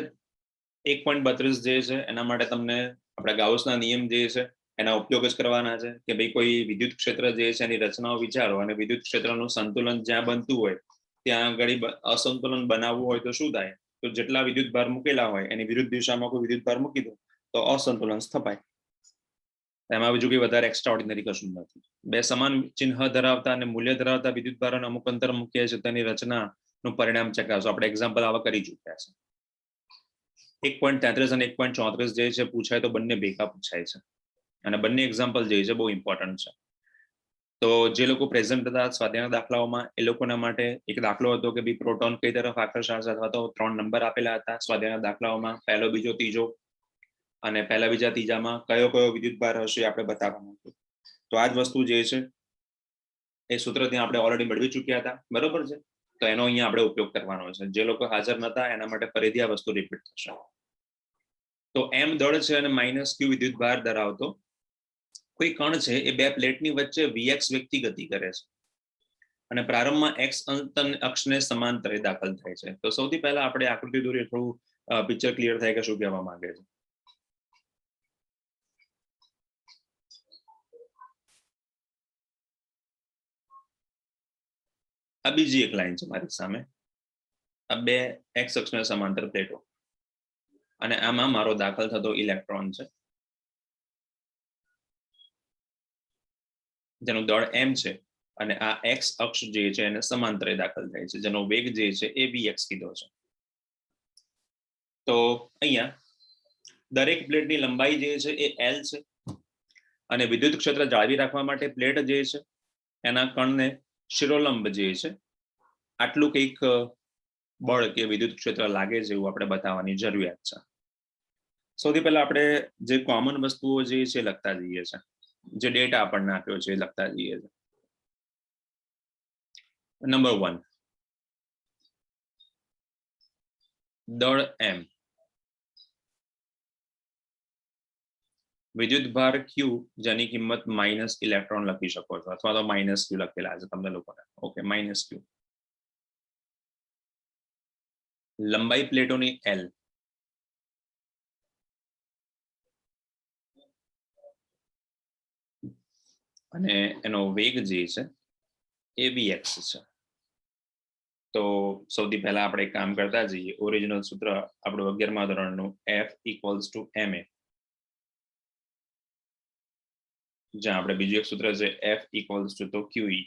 1.32 જે છે એના માટે તમને આપણા ગાઉસના નિયમ જે છે એના ઉપયોગ જ કરવાના છે કે ભાઈ કોઈ વિદ્યુત ક્ષેત્ર જે છે એની રચનાઓ વિચારો અને વિદ્યુત ક્ષેત્રનું સંતુલન જ્યાં બનતું હોય ત્યાં આગળ અસંતુલન બનાવવું હોય તો શું થાય? તો જેટલા વિદ્યુત ભાર મૂકેલા હોય એની વિરુદ્ધ દિશામાં કોઈ વિદ્યુત ભાર મૂકી દો તો અસંતુલન સ્થપાય. એમાં બીજું કંઈ વધારે એક્સ્ટ્રા ઓર્ડિનરી કશું નથી. બે સમાન ચિહ્ન ધરાવતા અને મૂલ્ય ધરાવતા વિદ્યુત ભારોને અમુક અંતર મૂકીએ છીએ તેની રચનાનું પરિણામ ચકાસો. આપણે એક્ઝામ્પલ આવા કરી ચૂક્યા છે. 1.33 અને 1.34 જે છે પૂછાય તો બંને ભેગા પૂછાય છે, અને બંને એક્ઝામ્પલ જે છે બહુ ઇમ્પોર્ટન્ટ છે. તો જે લોકો પ્રેઝન્ટ હતા સ્વાધ્યાયના દાખલાઓમાં એ લોકોના માટે એક દાખલો હતો કે ભાઈ પ્રોટોન કઈ તરફ આકર્ષાશે, અથવા તો 3 નંબર આપેલા હતા સ્વાધ્યાયના દાખલાઓમાં, પહેલો, બીજો, ત્રીજો. અને પહેલા, બીજા, ત્રીજામાં કયો કયો વિદ્યુત ભાર હશે આપણે બતાવવાનું હતું. તો આ જ વસ્તુ જે છે એ સૂત્ર ત્યાં આપણે ઓલરેડી મેળવી ચૂક્યા હતા, બરોબર છે. તો એનો અહીંયા આપણે ઉપયોગ કરવાનો છે. જે લોકો હાજર નતા એના માટે ફરીથી આ વસ્તુ રિપીટ થશે. તો m દળ છે અને -q વિદ્યુત ભાર ધરાવતો કોઈ કણ છે એ બે પ્લેટની વચ્ચે vx વેગથી ગતિ કરે છે અને પ્રારંભમાં x અક્ષને સમાંતરે દાખલ થાય છે. તો સૌથી પહેલા આપણે આકૃતિ દોરીએ, થોડું પિક્ચર ક્લિયર થાય કે શું કહેવા માંગે છે. આ બીજી એક લાઈન છે મારી સામે, આ બે x અક્ષને સમાંતર પ્લેટો, અને આમાં મારો દાખલ થતો ઇલેક્ટ્રોન છે જેનું દળ m છે, અને આ x અક્ષ જે છે એને સમાંતરે દાખલ થાય છે, જેનો વેગ જે છે એ vx કીધો છે. તો અહીંયા દરેક પ્લેટની લંબાઈ જે છે એ l છે, અને વિદ્યુત ક્ષેત્ર જાળવી રાખવા માટે પ્લેટ જે છે એના કણને શિરોલંબ જે છે આટલું કંઈક બળ કે વિદ્યુત ક્ષેત્ર લાગે છે એવું આપણે બતાવવાની જરૂરિયાત છે. સૌથી પહેલા આપણે જે કોમન વસ્તુઓ જે છે લખતા જઈએ છે, જે ડેટા આપણને આપ્યો છે એ લખતા જઈએ છે. નંબર 1, દળ m, વિદ્યુત ભાર q જેની કિંમત માઇનસ ઇલેક્ટ્રોન લખી શકો છો, અથવા તો માઇનસ q લખેલા છે તમને લોકોને. Okay, minus q. લંબાઈ પ્લેટોની l, અને એનો વેગ જે છે એ vx છે. તો સૌથી પહેલા આપણે કામ કરતા જઈએ. ઓરિજિનલ સૂત્ર આપણું 11મા ધોરણનું F = ma, જ્યાં આપણે બીજું એક સૂત્ર છે F = QE.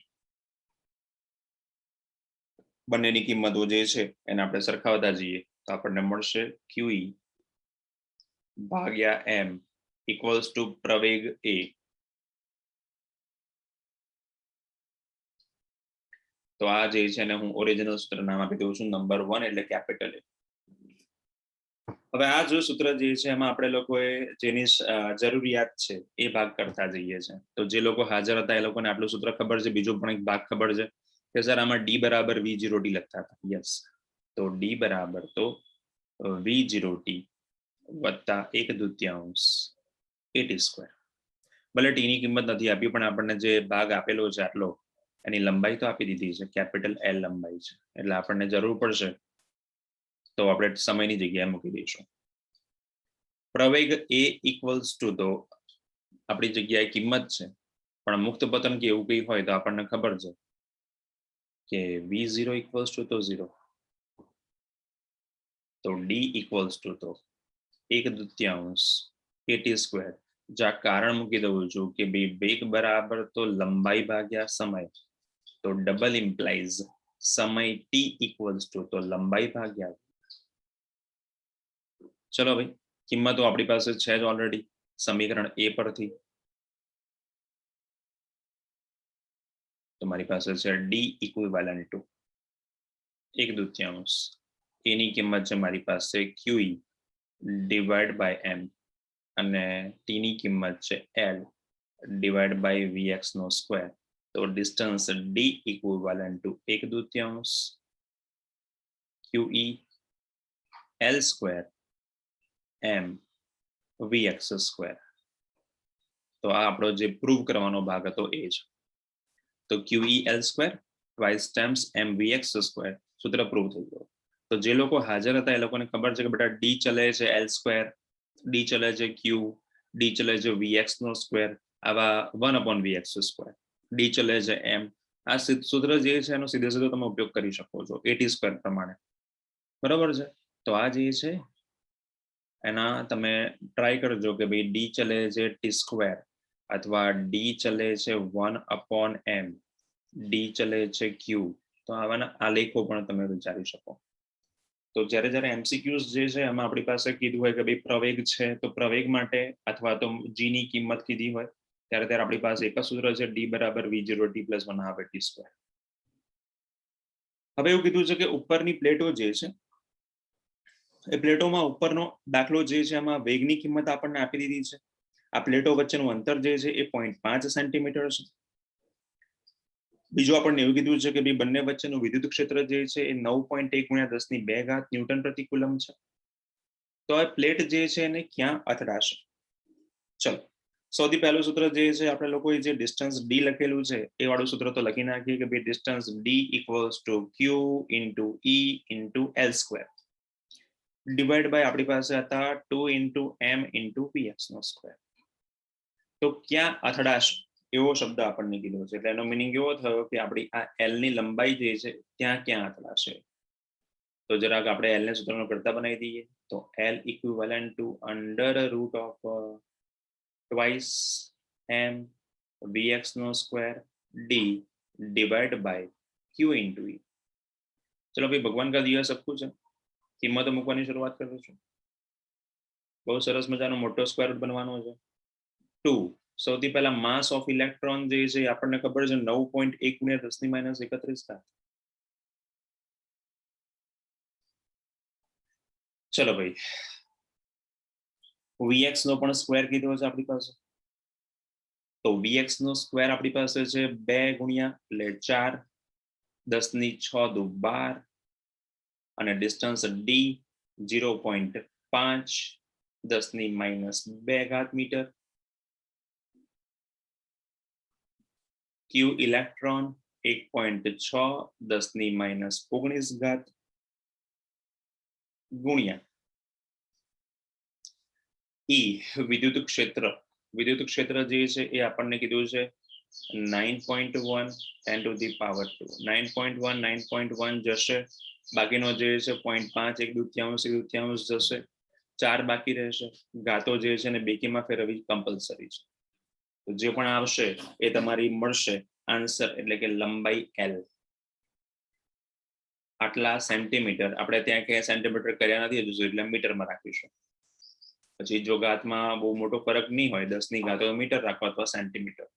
બંનેની કિંમતો જે છે એને આપણે સરખાવતા જઈએ તો આપણને મળશે QE ભાગ્યા m = પ્રવેગ a. તો આ જે છે ને હું ઓરિજિનલ સૂત્ર નામ આપી દઉં છું નંબર 1 એટલે કેપિટલ A. હવે આ જો સૂત્ર જે છે એમાં આપણે લોકોએ જેની જરૂરિયાત છે એ ભાગ કરતા જઈએ છે. તો જે લોકો હાજર હતા એ લોકોને આટલું સૂત્ર ખબર છે. બીજો પણ એક ભાગ ખબર છે કે સર આમાં d બરાબર v0t લખતા હતા. યસ, તો d બરાબર તો v0t વત્તા 1/2 at². ભલે t ની કિંમત નથી આપી પણ આપણને જે ભાગ આપેલો છે આટલો એની લંબાઈ તો આપી દીધી છે, કેપિટલ L લંબાઈ છે, એટલે આપણને જરૂર પડશે તો આપણે સમયની જગ્યાએ મૂકી દઈશું. પ્રવેગ a = તો આપણી જગ્યાએ કિંમત છે પણ મુક્ત પતન કે એવું કંઈ હોય તો આપણને ખબર છે કે v0 = તો 0, તો d = તો 1/2 at². જ્યાં કારણ મૂકી દઉં છું કે ભાઈ વેગ બરાબર તો લંબાઈ ભાગ્યા સમય, તો ડબલ ઇમ્પ્લાઇઝ સમય t = તો લંબાઈ ભાગ્યા. ચલો ભાઈ, કિંમતો આપણી પાસે છે જ ઓલરેડી સમીકરણ a પરથી. તો મારી પાસે છે d = 1/2. એની કિંમત છે મારી પાસે QE / m, અને t ની કિંમત છે l / vx². તો distance d = 1/2 QE l² m vx². તો આ આપણો જે પ્રૂવ કરવાનો ભાગ હતો એ જ. તો QE l² twice times m vx² સૂત્ર પ્રૂવ થઈ ગયું. તો જે લોકો હાજર હતા એ લોકોને ખબર છે કે બેટા d ચલે છે l², d ચલે છે q, d ચલે છે vx², આવા 1/vx², d ચલે છે m. આ સૂત્ર જે છે એનો સીધે સીધો તમે ઉપયોગ કરી શકો છો at² પ્રમાણે, બરોબર છે. તો આ જે છે એના તમે ટ્રાય કરજો કે ભાઈ d ચલે છે t², અથવા d ચલે છે 1/m, d ચલે છે q. તો આવાના આલેખો પણ તમે વિચારી શકો. તો જ્યારે MCQs જે છે એમાં આપણી પાસે કીધું હોય કે ભાઈ પ્રવેગ છે, તો પ્રવેગ માટે અથવા તો g ની કિંમત કીધી હોય ત્યારે આપણી પાસે એક જ સૂત્ર છે d બરાબર v0t + 1/2 at². હવે એવું કીધું છે કે ઉપરની પ્લેટો જે છે એ પ્લેટોમાં ઉપરનો દાખલો જે છે એમાં વેગની કિંમત આપણને આપી દીધી છે. આ પ્લેટો વચ્ચેનું અંતર જે છે એ 0.5 સેન્ટીમીટર છે. બીજું આપણને એવું કીધું છે કે ભાઈ બંને વચ્ચેનું વિદ્યુત ક્ષેત્ર જે છે એ 9.1 × 10⁵ ન્યૂટન પ્રતિ કુલમ છે. તો આ પ્લેટ જે છે એને ક્યાં અથડાશે? ચલો, સૌથી પહેલું સૂત્ર જે છે આપણે લોકોએ જે ડિસ્ટન્સ d લખેલું છે એ વાળું સૂત્ર તો લખી નાખીએ કે ભાઈ distance d = q × e × l² divide by આપણી પાસે હતા 2 × m × vx². તો ક્યાં અથડાશે એવો શબ્દ આપણને કીધો છે, એટલે એનો મિનિંગ એવો થયો કે આપણી આ l ની લંબાઈ જે છે ત્યાં ક્યાં અથડાશે. તો જરાક આપણે l ને સૂત્રનો કરતા બનાવી દઈએ. તો l = √(2) m vx² d divide by q × e. ચલો ભાઈ, ભગવાન કા દિયા સબ કુછ है. કિંમતો મૂકવાની શરૂઆત કરું છું. બહુ સરસ મજાનો મોટો સ્ક્વેર રૂટ બનવાનો છે. 2 સૌથી પહેલા માસ ઓફ ઇલેક્ટ્રોન જે છે આપણને ખબર છે 9.1 ગુણ્યા 10⁻31 ચલો ભાઈ Vx નો પણ સ્ક્વેર કીધો છે આપણી પાસે તો Vx નો સ્ક્વેર આપણી પાસે છે 2 ગુણ્યા એટલે 4 10⁻6 દુ 12 અને distance d 0.5 10⁻2 metre Q electron 1.6 10⁻19 ગુણ્યા E વિદ્યુત ક્ષેત્ર જે છે એ આપણને કીધું છે 9.1 10⁻². 9.1 જશે બાકીનો જે છે 0.5 1 દૂતીયાંશ જશે 4 બાકી રહેશે ઘાતો જે છે ને બેકીમાં ફેરવવી કમ્પલસરી છે તો જે પણ આવશે એ તમારી મળશે આન્સર એટલે કે લંબાઈ L આટલા સેન્ટીમીટર આપણે ત્યાં કે સેન્ટીમીટર કર્યા નથી હજુ એટલે મીટરમાં રાખીશું પછી જો ઘાતમાં બહુ મોટો ફરક નહીં હોય 10 ની ઘાત મીટર રાખવા અથવા સેન્ટીમીટર